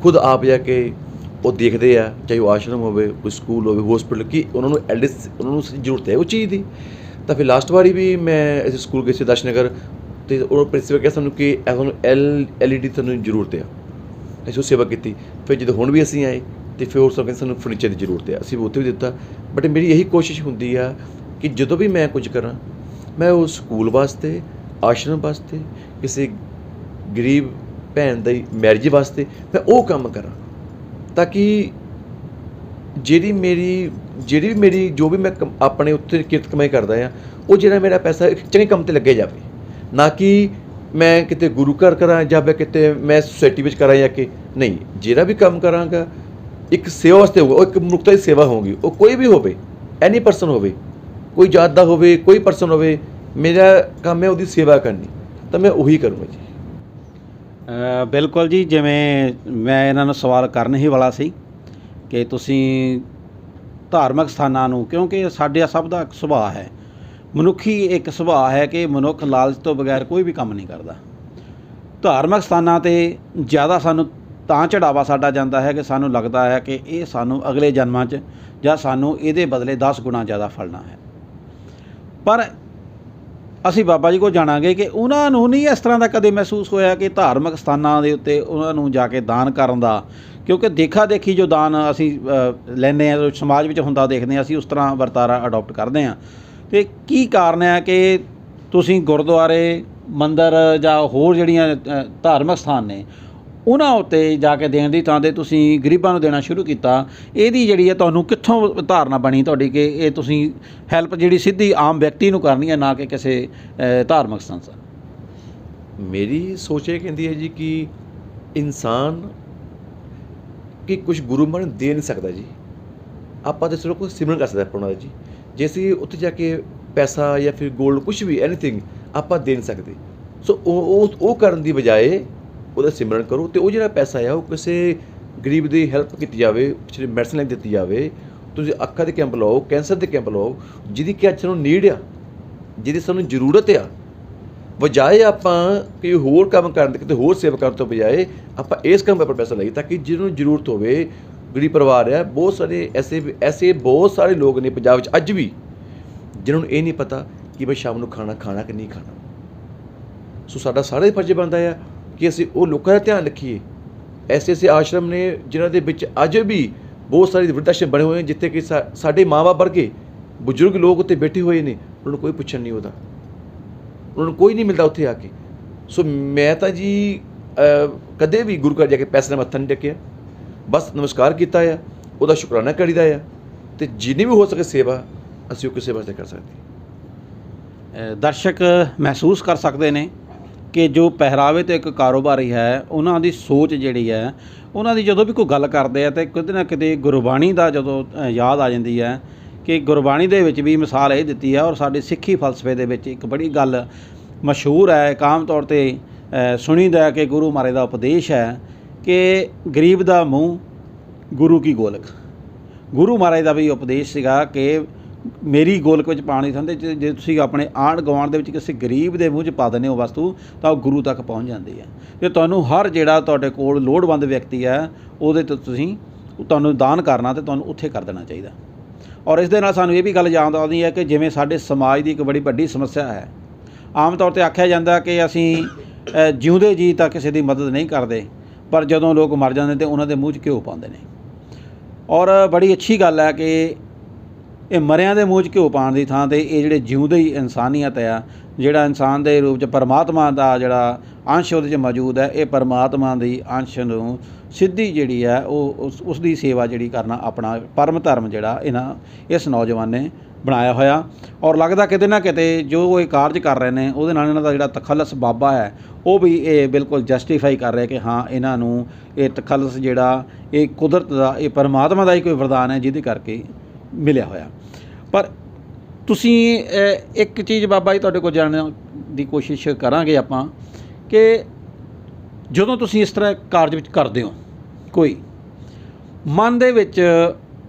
ਖੁਦ ਆਪ ਜਾ ਕੇ ਉਹ ਦੇਖਦੇ ਆ, ਚਾਹੇ ਉਹ ਆਸ਼ਰਮ ਹੋਵੇ, ਕੋਈ ਸਕੂਲ ਹੋਵੇ, ਹੋਸਪਿਟਲ, ਕਿ ਉਹਨਾਂ ਨੂੰ ਉਹਨਾਂ ਨੂੰ ਜ਼ਰੂਰਤ ਹੈ ਉਹ ਚੀਜ਼ ਦੀ। ਤਾਂ ਫਿਰ ਲਾਸਟ ਵਾਰੀ ਵੀ ਮੈਂ ਇਸ ਸਕੂਲ ਗਏ ਸੀ ਆਦਰਸ਼ ਨਗਰ, ਅਤੇ ਉਹ ਪ੍ਰਿੰਸੀਪਲ ਕਿਹਾ ਸਾਨੂੰ ਕਿ ਤੁਹਾਨੂੰ LED ਤੁਹਾਨੂੰ ਜ਼ਰੂਰਤ ਆ, ਅਸੀਂ ਉਹ ਸੇਵਾ ਕੀਤੀ। ਫਿਰ ਜਦੋਂ ਹੁਣ ਵੀ ਅਸੀਂ ਆਏ ਅਤੇ ਫਿਰ ਉਸ ਕਹਿੰਦੇ ਸਾਨੂੰ ਫਰਨੀਚਰ ਦੀ ਜ਼ਰੂਰਤ ਹੈ, ਅਸੀਂ ਉੱਥੇ ਵੀ ਦਿੱਤਾ। ਬਟ ਮੇਰੀ ਇਹੀ ਕੋਸ਼ਿਸ਼ ਹੁੰਦੀ ਆ ਕਿ ਜਦੋਂ ਵੀ ਮੈਂ ਕੁਝ ਕਰਾਂ, ਮੈਂ ਉਹ ਸਕੂਲ ਵਾਸਤੇ, ਆਸ਼ਰਮ ਵਾਸਤੇ, ਕਿਸੇ ਗਰੀਬ ਭੈਣ ਦੀ ਮੈਰਿਜ ਵਾਸਤੇ ਮੈਂ ਉਹ ਕੰਮ ਕਰਾਂ, ਤਾਂ ਕਿ ਜਿਹੜੀ ਵੀ ਮੇਰੀ ਜੋ ਵੀ ਮੈਂ ਆਪਣੇ ਉੱਤੇ ਕਿਰਤ ਕਮਾਈ ਕਰਦਾ ਆ, ਉਹ ਜਿਹੜਾ ਮੇਰਾ ਪੈਸਾ ਇੱਕ ਚੰਗੇ ਕੰਮ 'ਤੇ ਲੱਗੇ ਜਾਵੇ, ਨਾ ਕਿ ਮੈਂ ਕਿਤੇ ਗੁਰੂ ਘਰ ਕਰਾਂ ਜਾਂ ਫਿਰ ਕਿਤੇ ਮੈਂ ਸੁਸਾਇਟੀ ਵਿੱਚ ਕਰਾਂ ਜਾਂ ਕਿ ਨਹੀਂ। ਜਿਹੜਾ ਵੀ ਕੰਮ ਕਰਾਂਗਾ ਇੱਕ ਸੇਵਾ ਵਾਸਤੇ ਹੋਊਗਾ, ਉਹ ਇੱਕ ਮਨੁੱਖਤਾ ਦੀ ਸੇਵਾ ਹੋਊਗੀ, ਉਹ ਕੋਈ ਵੀ ਹੋਵੇ, ਐਨੀ ਪਰਸਨ ਹੋਵੇ, ਕੋਈ ਜਾਤ ਦਾ ਹੋਵੇ, ਕੋਈ ਪਰਸਨ ਹੋਵੇ, ਮੇਰਾ ਕੰਮ ਹੈ ਉਹਦੀ ਸੇਵਾ ਕਰਨੀ, ਤਾਂ ਮੈਂ ਉਹੀ ਕਰੂੰਗਾ ਜੀ। ਬਿਲਕੁਲ ਜੀ, ਜਿਵੇਂ ਮੈਂ ਇਹਨਾਂ ਨੂੰ ਸਵਾਲ ਕਰਨ ਹੀ ਵਾਲਾ ਸੀ ਕਿ ਤੁਸੀਂ ਧਾਰਮਿਕ ਸਥਾਨਾਂ ਨੂੰ, ਕਿਉਂਕਿ ਸਾਡੇ ਸਭ ਦਾ ਇੱਕ ਸੁਭਾਅ ਹੈ, ਮਨੁੱਖੀ ਇੱਕ ਸੁਭਾਅ ਹੈ ਕਿ ਮਨੁੱਖ ਲਾਲਚ ਤੋਂ ਬਗੈਰ ਕੋਈ ਵੀ ਕੰਮ ਨਹੀਂ ਕਰਦਾ। ਧਾਰਮਿਕ ਸਥਾਨਾਂ 'ਤੇ ਜ਼ਿਆਦਾ ਸਾਨੂੰ ਤਾਂ ਚੜਾਵਾ ਸਾਡਾ ਜਾਂਦਾ ਹੈ ਕਿ ਸਾਨੂੰ ਲੱਗਦਾ ਹੈ ਕਿ ਇਹ ਸਾਨੂੰ ਅਗਲੇ ਜਨਮਾਂ 'ਚ ਜਾਂ ਸਾਨੂੰ ਇਹਦੇ ਬਦਲੇ 10 ਗੁਣਾ ਜ਼ਿਆਦਾ ਫਲਣਾ ਹੈ। ਪਰ ਅਸੀਂ ਬਾਬਾ ਜੀ ਕੋਲ ਜਾਣਾਂਗੇ ਕਿ ਉਹਨਾਂ ਨੂੰ ਨਹੀਂ ਇਸ ਤਰ੍ਹਾਂ ਦਾ ਕਦੇ ਮਹਿਸੂਸ ਹੋਇਆ ਕਿ ਧਾਰਮਿਕ ਸਥਾਨਾਂ ਦੇ ਉੱਤੇ ਉਹਨਾਂ ਨੂੰ ਜਾ ਕੇ ਦਾਨ ਕਰਨ ਦਾ, ਕਿਉਂਕਿ ਦੇਖਾ ਦੇਖੀ ਜੋ ਦਾਨ ਅਸੀਂ ਲੈਂਦੇ ਹਾਂ, ਸਮਾਜ ਵਿੱਚ ਹੁੰਦਾ ਦੇਖਦੇ ਹਾਂ, ਅਸੀਂ ਉਸ ਤਰ੍ਹਾਂ ਵਰਤਾਰਾ ਅਡੋਪਟ ਕਰਦੇ ਹਾਂ। ਅਤੇ ਕੀ ਕਾਰਨ ਹੈ ਕਿ ਤੁਸੀਂ ਗੁਰਦੁਆਰੇ, ਮੰਦਰ ਜਾਂ ਹੋਰ ਜਿਹੜੀਆਂ ਧਾਰਮਿਕ ਸਥਾਨ ਨੇ ਉਹਨਾਂ ਉੱਤੇ ਜਾ ਕੇ ਦੇਣ ਦੀ ਥਾਂ 'ਤੇ ਤੁਸੀਂ ਗਰੀਬਾਂ ਨੂੰ ਦੇਣਾ ਸ਼ੁਰੂ ਕੀਤਾ। ਇਹਦੀ ਜਿਹੜੀ ਹੈ ਤੁਹਾਨੂੰ ਕਿੱਥੋਂ ਧਾਰਨਾ ਬਣੀ ਤੁਹਾਡੀ ਕਿ ਇਹ ਤੁਸੀਂ ਹੈਲਪ ਜਿਹੜੀ ਸਿੱਧੀ ਆਮ ਵਿਅਕਤੀ ਨੂੰ ਕਰਨੀ ਹੈ, ਨਾ ਕਿ ਕਿਸੇ ਧਾਰਮਿਕ ਸੰਸਥਾ? ਮੇਰੀ ਸੋਚ ਇਹ ਕਹਿੰਦੀ ਹੈ ਜੀ ਕਿ ਇਨਸਾਨ ਕਿ ਕੁਝ ਗੁਰੂ ਮਹਾਰਾਜ ਦੇ ਨਹੀਂ ਸਕਦਾ ਜੀ, ਆਪਾਂ ਤਾਂ ਸਿਰਫ ਸਿਮਰਨ ਕਰ ਸਕਦਾ ਆਪਾਂ ਉਹਨਾਂ ਦਾ ਜੀ। ਜੇ ਅਸੀਂ ਉੱਥੇ ਜਾ ਕੇ ਪੈਸਾ ਜਾਂ ਫਿਰ ਗੋਲਡ ਕੁਝ ਵੀ ਐਨੀਥਿੰਗ ਆਪਾਂ ਦੇ ਨਹੀਂ ਸਕਦੇ। ਸੋ ਉਹ ਕਰਨ ਦੀ ਬਜਾਏ ਉਹਦਾ ਸਿਮਰਨ ਕਰੋ, ਅਤੇ ਉਹ ਜਿਹੜਾ ਪੈਸਾ ਆ ਉਹ ਕਿਸੇ ਗਰੀਬ ਦੀ ਹੈਲਪ ਕੀਤੀ ਜਾਵੇ, ਜਿਹੜੀ ਮੈਡੀਸਨ ਲੈ ਦਿੱਤੀ ਜਾਵੇ। ਤੁਸੀਂ ਅੱਖਾਂ ਦੇ ਕੈਂਪ ਲਾਓ, ਕੈਂਸਰ ਦੇ ਕੈਂਪ ਲਾਓ, ਜਿਹਦੀ ਕਿ ਅੱਜ ਸਾਨੂੰ ਨੀਡ ਆ, ਜਿਹਦੀ ਸਾਨੂੰ ਜ਼ਰੂਰਤ ਆ। ਬਜਾਏ ਆਪਾਂ ਕੋਈ ਹੋਰ ਕੰਮ ਕਰਨ ਦੇ, ਕਿਤੇ ਹੋਰ ਸੇਵਾ ਕਰਨ ਤੋਂ ਬਜਾਏ ਆਪਾਂ ਇਸ ਕੰਮ 'ਤੇ ਪੈਸਾ ਲਾਈਏ ਤਾਂ ਕਿ ਜਿਹਨੂੰ ਜ਼ਰੂਰਤ ਹੋਵੇ। ਗਰੀਬ ਪਰਿਵਾਰ ਆ, ਬਹੁਤ ਸਾਰੇ ਐਸੇ ਬਹੁਤ ਸਾਰੇ ਲੋਕ ਨੇ ਪੰਜਾਬ ਵਿੱਚ ਅੱਜ ਵੀ ਜਿਹਨਾਂ ਨੂੰ ਇਹ ਨਹੀਂ ਪਤਾ ਕਿ ਬਈ ਸ਼ਾਮ ਨੂੰ ਖਾਣਾ ਕਿ ਨਹੀਂ ਖਾਣਾ। ਸੋ ਸਾਡਾ ਸਾਰਾ ਹੀ ਫਰਜ਼ ਬਣਦਾ ਆ ਕਿ ਅਸੀਂ ਉਹ ਲੋਕਾਂ ਦਾ ਧਿਆਨ ਰੱਖੀਏ। ਐਸੇ ਆਸ਼ਰਮ ਨੇ ਜਿਨ੍ਹਾਂ ਦੇ ਵਿੱਚ ਅੱਜ ਵੀ ਬਹੁਤ ਸਾਰੇ ਬਿਰਧ ਆਸ਼ਰਮ ਬਣੇ ਹੋਏ ਨੇ, ਜਿੱਥੇ ਕਿ ਸਾਡੇ ਮਾਂ-ਬਾਪ ਵਰਗੇ ਬਜ਼ੁਰਗ ਲੋਕ ਉੱਥੇ ਬੈਠੇ ਹੋਏ ਨੇ, ਉਹਨਾਂ ਨੂੰ ਕੋਈ ਪੁੱਛਣ ਨਹੀਂ ਉਹਦਾ, ਉਹਨਾਂ ਨੂੰ ਕੋਈ ਨਹੀਂ ਮਿਲਦਾ ਉੱਥੇ ਆ ਕੇ। ਸੋ ਮੈਂ ਤਾਂ ਜੀ ਕਦੇ ਵੀ ਗੁਰੂ ਘਰ ਜਾ ਕੇ ਪੈਸੇ ਨਾਲ ਮੱਥਾ ਨਹੀਂ ਟੇਕਿਆ, ਬਸ ਨਮਸਕਾਰ ਕੀਤਾ ਆ, ਉਹਦਾ ਸ਼ੁਕਰਾਨਾ ਕਰੀਦਾ ਆ, ਅਤੇ ਜਿੰਨੀ ਵੀ ਹੋ ਸਕੇ ਸੇਵਾ ਅਸੀਂ ਉਹ ਕਿਸੇ ਵਾਸਤੇ ਕਰ ਸਕਦੇ। ਦਰਸ਼ਕ ਮਹਿਸੂਸ ਕਰ ਸਕਦੇ ਨੇ ਕਿ ਜੋ ਪਹਿਰਾਵੇ ਤੇ ਇੱਕ ਕਾਰੋਬਾਰੀ ਹੈ, ਉਹਨਾਂ ਦੀ ਸੋਚ ਜਿਹੜੀ ਹੈ, ਉਹਨਾਂ ਦੀ ਜਦੋਂ ਵੀ ਕੋਈ ਗੱਲ ਕਰਦੇ ਆ ਤਾਂ ਕਿਤੇ ਨਾ ਕਿਤੇ ਗੁਰਬਾਣੀ ਦਾ ਜਦੋਂ ਯਾਦ ਆ ਜਾਂਦੀ ਹੈ ਕਿ ਗੁਰਬਾਣੀ ਦੇ ਵਿੱਚ ਵੀ ਮਿਸਾਲ ਇਹ ਦਿੱਤੀ ਹੈ। ਔਰ ਸਾਡੇ ਸਿੱਖੀ ਫਲਸਫੇ ਦੇ ਵਿੱਚ ਇੱਕ ਬੜੀ ਗੱਲ ਮਸ਼ਹੂਰ ਹੈ, ਇੱਕ ਆਮ ਤੌਰ 'ਤੇ ਸੁਣੀਦਾ ਹੈ ਕਿ ਗੁਰੂ ਮਹਾਰਾਜ ਦਾ ਉਪਦੇਸ਼ ਹੈ ਕਿ ਗਰੀਬ ਦਾ ਮੂੰਹ ਗੁਰੂ ਕੀ ਗੋਲਕ। ਗੁਰੂ ਮਹਾਰਾਜ ਦਾ ਵੀ ਉਪਦੇਸ਼ ਸੀਗਾ ਕਿ ਮੇਰੀ ਗੋਲਕ ਵਿੱਚ ਪਾਣੀ ਥੰਦੇ, ਜੇ ਤੁਸੀਂ ਆਪਣੇ ਆਂਢ ਗੁਆਂਢ ਦੇ ਵਿੱਚ ਕਿਸੇ ਗਰੀਬ ਦੇ ਮੂੰਹ 'ਚ ਪਾ ਦਿੰਦੇ ਹੋ ਵਸਤੂ ਤਾਂ ਉਹ ਗੁਰੂ ਤੱਕ ਪਹੁੰਚ ਜਾਂਦੀ ਹੈ। ਜੇ ਤੁਹਾਨੂੰ ਹਰ ਜਿਹੜਾ ਤੁਹਾਡੇ ਕੋਲ ਲੋੜਵੰਦ ਵਿਅਕਤੀ ਹੈ ਉਹਦੇ ਤੋਂ ਤੁਹਾਨੂੰ ਦਾਨ ਕਰਨਾ ਅਤੇ ਤੁਹਾਨੂੰ ਉੱਥੇ ਕਰ ਦੇਣਾ ਚਾਹੀਦਾ। ਔਰ ਇਸ ਦੇ ਨਾਲ ਸਾਨੂੰ ਇਹ ਵੀ ਗੱਲ ਯਾਦ ਆਉਂਦੀ ਹੈ ਕਿ ਜਿਵੇਂ ਸਾਡੇ ਸਮਾਜ ਦੀ ਇੱਕ ਬੜੀ ਵੱਡੀ ਸਮੱਸਿਆ ਹੈ, ਆਮ ਤੌਰ 'ਤੇ ਆਖਿਆ ਜਾਂਦਾ ਕਿ ਅਸੀਂ ਜਿਉਂਦੇ ਜੀ ਤਾਂ ਕਿਸੇ ਦੀ ਮਦਦ ਨਹੀਂ ਕਰਦੇ, ਪਰ ਜਦੋਂ ਲੋਕ ਮਰ ਜਾਂਦੇ ਤਾਂ ਉਹਨਾਂ ਦੇ ਮੂੰਹ 'ਚ ਘਿਓ ਪਾਉਂਦੇ ਨੇ। ਔਰ ਬੜੀ ਅੱਛੀ ਗੱਲ ਹੈ ਕਿ ਇਹ ਮਰਿਆਂ ਦੇ ਮੂੰਹ 'ਚ ਘਿਓ ਪਾਉਣ ਦੀ ਥਾਂ 'ਤੇ ਇਹ ਜਿਹੜੇ ਜਿਉਂਦੇ ਹੀ ਇਨਸਾਨੀਅਤ ਆ, ਜਿਹੜਾ ਇਨਸਾਨ ਦੇ ਰੂਪ 'ਚ ਪਰਮਾਤਮਾ ਦਾ ਜਿਹੜਾ ਅੰਸ਼ ਉਹਦੇ 'ਚ ਮੌਜੂਦ ਹੈ, ਇਹ ਪਰਮਾਤਮਾ ਦੀ ਅੰਸ਼ ਨੂੰ ਸਿੱਧੀ ਜਿਹੜੀ ਹੈ ਉਹ ਉਸ ਦੀ ਸੇਵਾ ਜਿਹੜੀ ਕਰਨਾ ਆਪਣਾ ਪਰਮ ਧਰਮ ਜਿਹੜਾ ਇਸ ਨੌਜਵਾਨ ਨੇ ਬਣਾਇਆ ਹੋਇਆ। ਔਰ ਲੱਗਦਾ ਕਿਤੇ ਨਾ ਕਿਤੇ ਜੋ ਇਹ ਕਾਰਜ ਕਰ ਰਹੇ ਨੇ ਉਹਦੇ ਨਾਲ ਇਹਨਾਂ ਦਾ ਜਿਹੜਾ ਤਖੱਲਸ ਬਾਬਾ ਹੈ ਉਹ ਵੀ ਇਹ ਬਿਲਕੁਲ ਜਸਟੀਫਾਈ ਕਰ ਰਿਹਾ ਕਿ ਹਾਂ ਇਹਨਾਂ ਨੂੰ ਇਹ ਤਖੱਲਸ ਜਿਹੜਾ ਇਹ ਕੁਦਰਤ ਦਾ, ਇਹ ਪਰਮਾਤਮਾ ਦਾ ਹੀ ਕੋਈ ਵਰਦਾਨ ਹੈ ਜਿਹਦੇ ਕਰਕੇ ਮਿਲਿਆ ਹੋਇਆ। ਪਰ ਤੁਸੀਂ ਇੱਕ ਚੀਜ਼ ਬਾਬਾ ਜੀ ਤੁਹਾਡੇ ਕੋਲ ਜਾਣਨ ਦੀ ਕੋਸ਼ਿਸ਼ ਕਰਾਂਗੇ ਆਪਾਂ ਕਿ ਜਦੋਂ ਤੁਸੀਂ ਇਸ ਤਰ੍ਹਾਂ ਕਾਰਜ ਵਿੱਚ ਕਰਦੇ ਹੋ, ਕੋਈ ਮਨ ਦੇ ਵਿੱਚ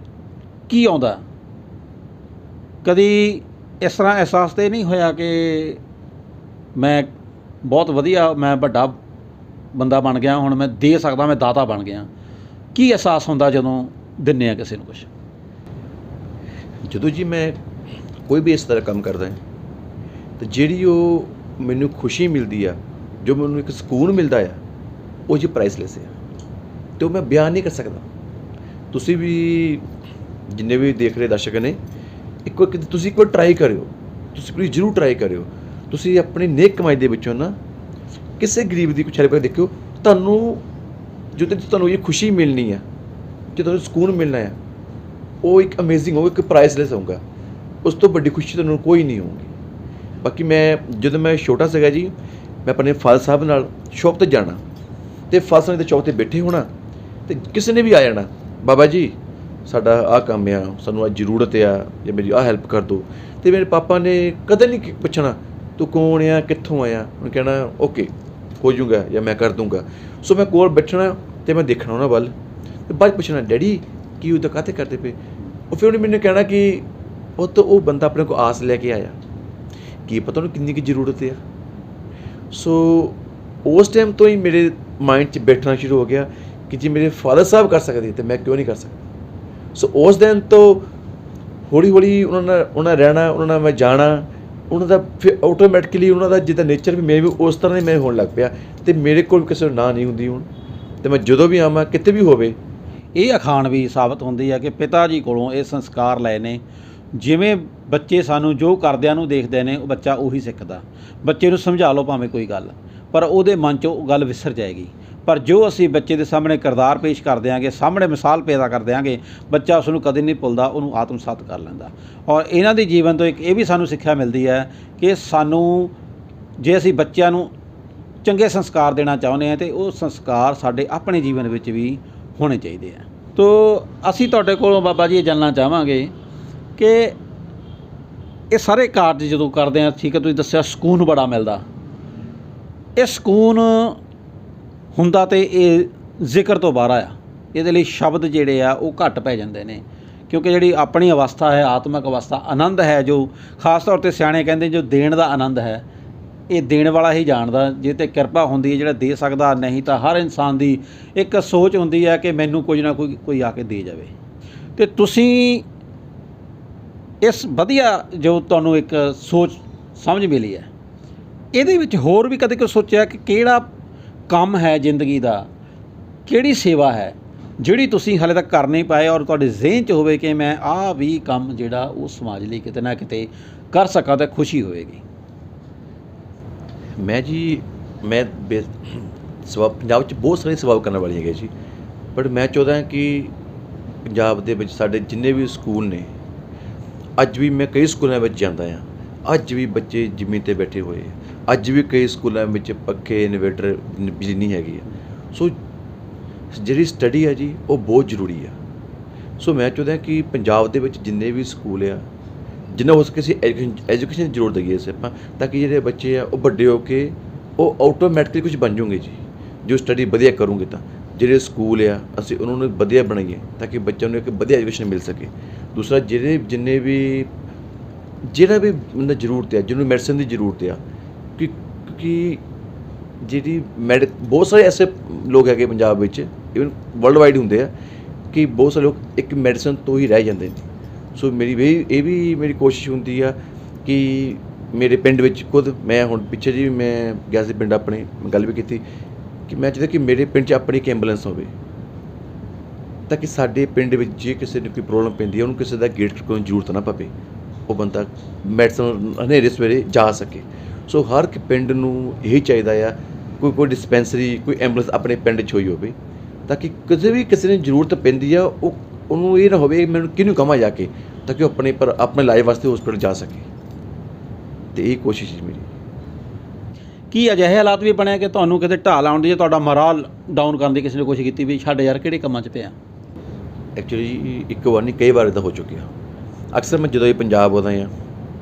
ਕੀ ਆਉਂਦਾ? ਕਦੀ ਇਸ ਤਰ੍ਹਾਂ ਅਹਿਸਾਸ ਤਾਂ ਨਹੀਂ ਹੋਇਆ ਕਿ ਮੈਂ ਬਹੁਤ ਵਧੀਆ, ਮੈਂ ਵੱਡਾ ਬੰਦਾ ਬਣ ਗਿਆ, ਹੁਣ ਮੈਂ ਦੇ ਸਕਦਾ, ਮੈਂ ਦਾਤਾ ਬਣ ਗਿਆ? ਕੀ ਅਹਿਸਾਸ ਹੁੰਦਾ ਜਦੋਂ ਦਿੰਦੇ ਆ ਕਿਸੇ ਨੂੰ ਕੁਛ? ਜਦੋਂ ਜੀ ਮੈਂ ਕੋਈ ਵੀ ਇਸ ਤਰ੍ਹਾਂ ਕੰਮ ਕਰਦਾ ਤਾਂ ਜਿਹੜੀ ਉਹ ਮੈਨੂੰ ਖੁਸ਼ੀ ਮਿਲਦੀ ਆ, ਜੋ ਮੈਨੂੰ ਇੱਕ ਸਕੂਨ ਮਿਲਦਾ ਆ, ਉਹ ਜੀ ਪ੍ਰਾਈਸਲੈਸ ਆ, ਅਤੇ ਉਹ ਮੈਂ ਬਿਆਨ ਨਹੀਂ ਕਰ ਸਕਦਾ। ਤੁਸੀਂ ਵੀ ਜਿੰਨੇ ਵੀ ਦੇਖ ਰਹੇ ਦਰਸ਼ਕ ਨੇ, ਤੁਸੀਂ ਇੱਕ ਵਾਰ ਟਰਾਈ ਕਰਿਓ, ਤੁਸੀਂ ਪਲੀਜ਼ ਜ਼ਰੂਰ ਟਰਾਈ ਕਰਿਓ। ਤੁਸੀਂ ਆਪਣੀ ਨੇਕ ਕਮਾਈ ਦੇ ਵਿੱਚੋਂ ਨਾ ਕਿਸੇ ਗਰੀਬ ਦੀ ਕੁਛ ਹੈਲਪ ਕਰਕੇ ਦੇਖਿਓ, ਤੁਹਾਨੂੰ ਇਹ ਖੁਸ਼ੀ ਮਿਲਣੀ ਆ, ਜੋ ਤੁਹਾਨੂੰ ਸਕੂਨ ਮਿਲਣਾ ਆ, ਉਹ ਇੱਕ ਅਮੇਜ਼ਿੰਗ ਹੋਊਗਾ, ਇੱਕ ਪ੍ਰਾਈਸਲੈਸ ਹੋਊਗਾ। ਉਸ ਤੋਂ ਵੱਡੀ ਖੁਸ਼ੀ ਤੁਹਾਨੂੰ ਕੋਈ ਨਹੀਂ ਹੋਊਗੀ। ਬਾਕੀ ਜਦੋਂ ਮੈਂ ਛੋਟਾ ਸੀਗਾ ਜੀ, ਮੈਂ ਆਪਣੇ ਫਾਦਰ ਸਾਹਿਬ ਨਾਲ ਸ਼ੌਪ 'ਤੇ ਜਾਣਾ, ਅਤੇ ਫਾਦਰ ਸਾਹਿਬ ਦੇ ਚੌਕ 'ਤੇ ਬੈਠੇ ਹੋਣਾ, ਅਤੇ ਕਿਸੇ ਨੇ ਵੀ ਆ ਜਾਣਾ, ਬਾਬਾ ਜੀ ਸਾਡਾ ਆਹ ਕੰਮ ਆ, ਸਾਨੂੰ ਆਹ ਜ਼ਰੂਰਤ ਆ, ਜਾਂ ਮੇਰੀ ਆਹ ਹੈਲਪ ਕਰ ਦਿਓ। ਅਤੇ ਮੇਰੇ ਪਾਪਾ ਨੇ ਕਦੇ ਨਹੀਂ ਪੁੱਛਣਾ ਤੂੰ ਕੌਣ ਆ, ਕਿੱਥੋਂ ਆਇਆ, ਉਹਨੇ ਕਹਿਣਾ ਓਕੇ ਹੋ ਜਾਊਗਾ ਜਾਂ ਮੈਂ ਕਰ ਦੂੰਗਾ। ਸੋ ਮੈਂ ਕੋਲ ਬੈਠਣਾ ਅਤੇ ਮੈਂ ਦੇਖਣਾ ਉਹਨਾਂ ਵੱਲ, ਅਤੇ ਬਾਅਦ ਪੁੱਛਣਾ ਡੈਡੀ ਕੀ ਉਹਦਾ ਕਾਹਤੇ ਕਰਦੇ ਪਏ? ਉਹ ਫਿਰ ਉਹਨੇ ਮੈਨੂੰ ਕਹਿਣਾ ਕਿ ਉਹ ਬੰਦਾ ਆਪਣੇ ਕੋਲ ਆਸ ਲੈ ਕੇ ਆਇਆ, ਕੀ ਪਤਾ ਉਹਨੂੰ ਕਿੰਨੀ ਕੁ ਜ਼ਰੂਰਤ ਆ। ਸੋ ਉਸ ਟਾਈਮ ਤੋਂ ਹੀ ਮੇਰੇ ਮਾਇੰਡ 'ਚ ਬੈਠਣਾ ਸ਼ੁਰੂ ਹੋ ਗਿਆ ਕਿ ਜੇ ਮੇਰੇ ਫਾਦਰ ਸਾਹਿਬ ਕਰ ਸਕਦੇ ਤਾਂ ਮੈਂ ਕਿਉਂ ਨਹੀਂ ਕਰ ਸਕਦਾ। ਸੋ ਉਸ ਦਿਨ ਤੋਂ ਹੌਲੀ ਹੌਲੀ ਉਹਨਾਂ ਨਾਲ ਰਹਿਣਾ, ਉਹਨਾਂ ਨਾਲ ਮੈਂ ਜਾਣਾ, ਉਹਨਾਂ ਦਾ ਫਿਰ ਆਟੋਮੈਟਿਕਲੀ ਉਹਨਾਂ ਦਾ ਜਿੱਦਾਂ ਨੇਚਰ ਵੀ ਉਸ ਤਰ੍ਹਾਂ ਹੀ ਮੈਂ ਹੋਣ ਲੱਗ ਪਿਆ, ਅਤੇ ਮੇਰੇ ਕੋਲ ਕਿਸੇ ਨੂੰ ਨਾ ਨਹੀਂ ਹੁੰਦੀ ਹੁਣ, ਅਤੇ ਮੈਂ ਜਦੋਂ ਵੀ ਆਵਾਂ ਕਿਤੇ ਵੀ ਹੋਵੇ। ਇਹ ਅਖਾਣ ਵੀ ਸਾਬਤ ਹੁੰਦੀ ਹੈ ਕਿ ਪਿਤਾ ਜੀ ਕੋਲੋਂ ਇਹ ਸੰਸਕਾਰ ਲਏ ਨੇ। ਜਿਵੇਂ ਬੱਚੇ ਸਾਨੂੰ ਜੋ ਕਰਦਿਆਂ ਨੂੰ ਦੇਖਦੇ ਨੇ, ਉਹ ਬੱਚਾ ਉਹੀ ਸਿੱਖਦਾ। ਬੱਚੇ ਨੂੰ ਸਮਝਾ ਲਓ ਭਾਵੇਂ ਕੋਈ ਗੱਲ, ਪਰ ਉਹਦੇ ਮਨ 'ਚੋਂ ਉਹ ਗੱਲ ਵਿਸਰ ਜਾਏਗੀ। ਪਰ ਜੋ ਅਸੀਂ ਬੱਚੇ ਦੇ ਸਾਹਮਣੇ ਕਿਰਦਾਰ ਪੇਸ਼ ਕਰ ਦਿਆਂਗੇ, ਸਾਹਮਣੇ ਮਿਸਾਲ ਪੈਦਾ ਕਰ ਦਿਆਂਗੇ, ਬੱਚਾ ਉਸ ਨੂੰ ਕਦੇ ਨਹੀਂ ਭੁੱਲਦਾ, ਉਹਨੂੰ ਆਤਮਸਾਤ ਕਰ ਲੈਂਦਾ। ਔਰ ਇਹਨਾਂ ਦੀ ਜੀਵਨ ਤੋਂ ਇੱਕ ਇਹ ਵੀ ਸਾਨੂੰ ਸਿੱਖਿਆ ਮਿਲਦੀ ਹੈ ਕਿ ਸਾਨੂੰ ਜੇ ਅਸੀਂ ਬੱਚਿਆਂ ਨੂੰ ਚੰਗੇ ਸੰਸਕਾਰ ਦੇਣਾ ਚਾਹੁੰਦੇ ਹਾਂ ਤਾਂ ਉਹ ਸੰਸਕਾਰ ਸਾਡੇ ਆਪਣੇ ਜੀਵਨ ਵਿੱਚ ਵੀ ਹੋਣੇ ਚਾਹੀਦੇ ਆ। ਤੋ ਅਸੀਂ ਤੁਹਾਡੇ ਕੋਲੋਂ ਬਾਬਾ ਜੀ ਇਹ ਜਾਣਨਾ ਚਾਹਾਂਗੇ ਕਿ ਇਹ ਸਾਰੇ ਕਾਰਜ ਜਦੋਂ ਕਰਦੇ ਹਾਂ, ਠੀਕ ਹੈ, ਤੁਸੀਂ ਦੱਸਿਆ ਸਕੂਨ ਬੜਾ ਮਿਲਦਾ, ਇਹ ਸਕੂਨ ਹੁੰਦਾ ਤੇ ਇਹ ਜ਼ਿਕਰ ਤੋਂ ਬਾਹਰ ਆ। ਇਹਦੇ ਲਈ ਸ਼ਬਦ ਜਿਹੜੇ ਆ ਉਹ ਘੱਟ ਪੈ ਜਾਂਦੇ ਨੇ, ਕਿਉਂਕਿ ਜਿਹੜੀ ਆਪਣੀ ਅਵਸਥਾ ਹੈ, ਆਤਮਿਕ ਅਵਸਥਾ, ਆਨੰਦ ਹੈ, ਜੋ ਖਾਸ ਤੌਰ 'ਤੇ ਸਿਆਣੇ ਕਹਿੰਦੇ ਜੋ ਦੇਣ ਦਾ ਆਨੰਦ ਹੈ, ਇਹ ਦੇਣ ਵਾਲਾ ਹੀ ਜਾਣਦਾ। ਜੇ ਤੇ ਕਿਰਪਾ ਹੁੰਦੀ ਹੈ ਜਿਹੜਾ ਦੇ ਸਕਦਾ, ਨਹੀਂ ਤਾਂ ਹਰ ਇਨਸਾਨ ਦੀ ਇੱਕ ਸੋਚ ਹੁੰਦੀ ਹੈ ਕਿ ਮੈਨੂੰ ਕੁਝ ਨਾ ਕੋਈ ਆ ਕੇ ਦੇ ਜਾਵੇ। ਅਤੇ ਤੁਸੀਂ ਇਸ ਵਧੀਆ ਜੋ ਤੁਹਾਨੂੰ ਇੱਕ ਸੋਚ ਸਮਝ ਮਿਲੀ ਹੈ, ਇਹਦੇ ਵਿੱਚ ਹੋਰ ਵੀ ਕਦੇ ਕੋਈ ਸੋਚਿਆ ਕਿ ਕਿਹੜਾ ਕੰਮ ਹੈ ਜ਼ਿੰਦਗੀ ਦਾ, ਕਿਹੜੀ ਸੇਵਾ ਹੈ ਜਿਹੜੀ ਤੁਸੀਂ ਹਾਲੇ ਤੱਕ ਕਰ ਨਹੀਂ ਪਾਏ ਔਰ ਤੁਹਾਡੇ ਜ਼ਿਹਨ 'ਚ ਹੋਵੇ ਕਿ ਮੈਂ ਆਹ ਵੀ ਕੰਮ ਜਿਹੜਾ ਉਹ ਸਮਾਜ ਲਈ ਕਿਤੇ ਨਾ ਕਿਤੇ ਕਰ ਸਕਾਂ ਤਾਂ ਖੁਸ਼ੀ ਹੋਵੇਗੀ? ਮੈਂ ਜੀ ਪੰਜਾਬ 'ਚ ਬਹੁਤ ਸਾਰੀਆਂ ਸੇਵਾਵਾਂ ਕਰਨ ਵਾਲੀਆਂ ਹੈਗੀਆਂ ਜੀ, ਬਟ ਮੈਂ ਚਾਹੁੰਦਾ ਕਿ ਪੰਜਾਬ ਦੇ ਵਿੱਚ ਸਾਡੇ ਜਿੰਨੇ ਵੀ ਸਕੂਲ ਨੇ, ਅੱਜ ਵੀ ਮੈਂ ਕਈ ਸਕੂਲਾਂ ਵਿੱਚ ਜਾਂਦਾ ਹਾਂ, ਅੱਜ ਵੀ ਬੱਚੇ ਜ਼ਮੀਨ 'ਤੇ ਬੈਠੇ ਹੋਏ, ਅੱਜ ਵੀ ਕਈ ਸਕੂਲਾਂ ਵਿੱਚ ਪੱਖੇ, ਇਨਵੇਟਰ, ਬਿਜਲੀ ਨਹੀਂ ਹੈਗੀ ਹੈ। ਸੋ ਜਿਹੜੀ ਸਟੱਡੀ ਹੈ ਜੀ ਉਹ ਬਹੁਤ ਜ਼ਰੂਰੀ ਆ। ਸੋ ਮੈਂ ਚਾਹੁੰਦਾ ਕਿ ਪੰਜਾਬ ਦੇ ਵਿੱਚ ਜਿੰਨੇ ਵੀ ਸਕੂਲ ਆ, ਜਿੰਨਾ ਹੋ ਸਕੇ ਅਸੀਂ ਐਜੂਕੇਸ਼ਨ ਦੀ ਜ਼ਰੂਰ ਦਈਏ ਅਸੀਂ ਆਪਾਂ, ਤਾਂ ਕਿ ਜਿਹੜੇ ਬੱਚੇ ਆ ਉਹ ਵੱਡੇ ਹੋ ਕੇ ਉਹ ਆਟੋਮੈਟਿਕਲੀ ਕੁਝ ਬਣ ਜਾਣਗੇ ਜੀ, ਜੋ ਸਟੱਡੀ ਵਧੀਆ ਕਰੂੰਗੇ। ਤਾਂ ਜਿਹੜੇ ਸਕੂਲ ਆ ਅਸੀਂ ਉਹਨਾਂ ਨੂੰ ਵਧੀਆ ਬਣਾਈਏ ਤਾਂ ਕਿ ਬੱਚਿਆਂ ਨੂੰ ਇੱਕ ਵਧੀਆ ਐਜੂਕੇਸ਼ਨ ਮਿਲ ਸਕੇ। ਦੂਸਰਾ ਜਿੰਨੇ ਵੀ ਜਿਹੜਾ ਵੀ ਬੰਦਾ ਜ਼ਰੂਰਤ ਆ, ਜਿਹਨੂੰ ਮੈਡੀਸਨ ਦੀ ਜ਼ਰੂਰਤ ਆ, ਕਿਉਂਕਿ ਜਿਹੜੀ ਬਹੁਤ ਸਾਰੇ ਐਸੇ ਲੋਕ ਹੈਗੇ ਪੰਜਾਬ ਵਿੱਚ, ਈਵਨ ਵਰਲਡ ਵਾਈਡ ਹੁੰਦੇ ਆ, ਕਿ ਬਹੁਤ ਸਾਰੇ ਲੋਕ ਇੱਕ ਮੈਡੀਸਨ ਤੋਂ ਹੀ ਰਹਿ ਜਾਂਦੇ ਨੇ। ਸੋ ਇਹ ਵੀ ਮੇਰੀ ਕੋਸ਼ਿਸ਼ ਹੁੰਦੀ ਆ ਕਿ ਮੇਰੇ ਪਿੰਡ ਵਿੱਚ ਖੁਦ ਮੈਂ ਹੁਣ ਪਿੱਛੇ ਜੀ ਮੈਂ ਗਿਆ ਸੀ ਪਿੰਡ ਆਪਣੇ, ਗੱਲ ਵੀ ਕੀਤੀ ਕਿ ਮੈਂ ਚਾਹੁੰਦਾ ਕਿ ਮੇਰੇ ਪਿੰਡ 'ਚ ਆਪਣੀ ਇੱਕ ਐਂਬੂਲੈਂਸ ਹੋਵੇ, ਤਾਂ ਕਿ ਸਾਡੇ ਪਿੰਡ ਵਿੱਚ ਜੇ ਕਿਸੇ ਨੂੰ ਕੋਈ ਪ੍ਰੋਬਲਮ ਪੈਂਦੀ ਹੈ ਉਹਨੂੰ ਕਿਸੇ ਦਾ ਗੇਟ ਖੜਕਾਉਣ ਦੀ ਜ਼ਰੂਰਤ ਨਾ ਪਵੇ, ਉਹ ਬੰਦਾ ਮੈਡੀਸਨ ਹਨੇਰੇ ਸਵੇਰੇ ਜਾ ਸਕੇ। ਸੋ ਹਰ ਇੱਕ ਪਿੰਡ ਨੂੰ ਇਹੀ ਚਾਹੀਦਾ ਆ ਕੋਈ ਡਿਸਪੈਂਸਰੀ, ਕੋਈ ਐਂਬੂਲੈਂਸ ਆਪਣੇ ਪਿੰਡ 'ਚ ਹੋਈ ਹੋਵੇ, ਤਾਂ ਕਿ ਕਿਸੇ ਨੂੰ ਜ਼ਰੂਰਤ ਪੈਂਦੀ ਆ ਉਹਨੂੰ ਇਹ ਨਾ ਹੋਵੇ ਮੈਨੂੰ ਕਿਹਨੂੰ ਕਹਾਂ ਜਾ ਕੇ, ਤਾਂ ਕਿ ਉਹ ਆਪਣੇ ਇਲਾਜ ਵਾਸਤੇ ਹੌਸਪੀਟਲ ਜਾ ਸਕੇ। ਅਤੇ ਇਹ ਕੋਸ਼ਿਸ਼ ਹੈ ਮੇਰੀ। ਕੀ ਅਜਿਹੇ ਹਾਲਾਤ ਵੀ ਬਣਿਆ ਕਿ ਤੁਹਾਨੂੰ ਕਿਤੇ ਢਾਲ ਆਉਣ ਦੀ ਜਾਂ ਤੁਹਾਡਾ ਮੋਰਾਲ ਡਾਊਨ ਕਰਨ ਦੀ ਕਿਸੇ ਨੇ ਕੋਸ਼ਿਸ਼ ਕੀਤੀ ਵੀ ਛੱਡ ਯਾਰ ਕਿਹੜੇ ਕੰਮਾਂ 'ਚ ਪਿਆ? ਐਕਚੁਅਲੀ ਇੱਕ ਵਾਰ ਨਹੀਂ, ਕਈ ਵਾਰ ਇੱਦਾਂ ਹੋ ਚੁੱਕਿਆ। ਅਕਸਰ ਮੈਂ ਜਦੋਂ ਇਹ ਪੰਜਾਬ ਆਉਂਦਾ ਹਾਂ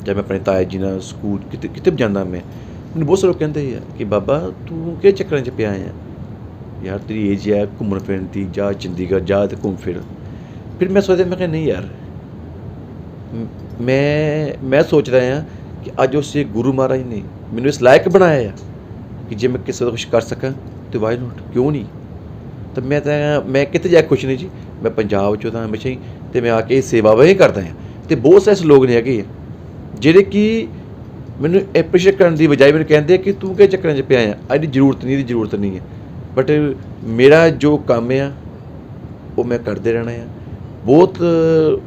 ਜਾਂ ਮੈਂ ਆਪਣੇ ਤਾਇਆ ਜੀ ਨਾਲ ਸਕੂਲ ਕਿਤੇ ਵੀ ਜਾਂਦਾ, ਮੈਨੂੰ ਬਹੁਤ ਸਾਰੇ ਲੋਕ ਕਹਿੰਦੇ ਆ ਕਿ ਬਾਬਾ ਤੂੰ ਕਿਹੜੇ ਚੱਕਰਾਂ 'ਚ ਪਿਆ ਆ, ਯਾਰ ਤੇਰੀ ਏਜ ਹੈ ਘੁੰਮਣ ਫਿਰਨ ਦੀ, ਜਾ ਚੰਡੀਗੜ੍ਹ ਜਾ ਅਤੇ ਘੁੰਮ ਫਿਰ। ਫਿਰ ਮੈਂ ਸੋਚਦਾ, ਮੈਂ ਕਿਹਾ ਨਹੀਂ ਯਾਰ, ਮੈਂ ਸੋਚ ਰਿਹਾ ਹਾਂ ਕਿ ਅੱਜ ਉਸ ਗੁਰੂ ਮਹਾਰਾਜ ਨੇ ਮੈਨੂੰ ਇਸ ਲਾਇਕ ਬਣਾਇਆ ਆ ਕਿ ਜੇ ਮੈਂ ਕਿਸੇ ਦਾ ਕੁਛ ਕਰ ਸਕਾਂ ਤਾਂ ਵਾਈ ਨੋਟ, ਕਿਉਂ ਨਹੀਂ। ਤਾਂ ਮੈਂ ਕਿਤੇ ਜਾ ਕੇ ਖੁਸ਼ ਨਹੀਂ ਜੀ, ਮੈਂ ਪੰਜਾਬ 'ਚੋਂ ਤਾਂ ਹਮੇਸ਼ਾ ਹੀ, ਅਤੇ ਮੈਂ ਆ ਕੇ ਸੇਵਾਵਾਂ ਹੀ ਕਰਦਾ ਹਾਂ। ਅਤੇ ਬਹੁਤ ਸਾਰੇ ਲੋਕ ਨੇ ਹੈਗੇ ਆ ਜਿਹੜੇ ਕਿ ਮੈਨੂੰ ਐਪਰੀਸ਼ੀਏਟ ਕਰਨ ਦੀ ਬਜਾਏ ਮੈਨੂੰ ਕਹਿੰਦੇ ਆ ਕਿ ਤੂੰ ਕਿਹੜੇ ਚੱਕਰਾਂ 'ਚ ਪਿਆ ਆ, ਇਹਦੀ ਜ਼ਰੂਰਤ ਨਹੀਂ ਹੈ। ਬਟ ਮੇਰਾ ਜੋ ਕੰਮ ਆ ਉਹ ਮੈਂ ਕਰਦੇ ਰਹਿਣਾ ਆ। ਬਹੁਤ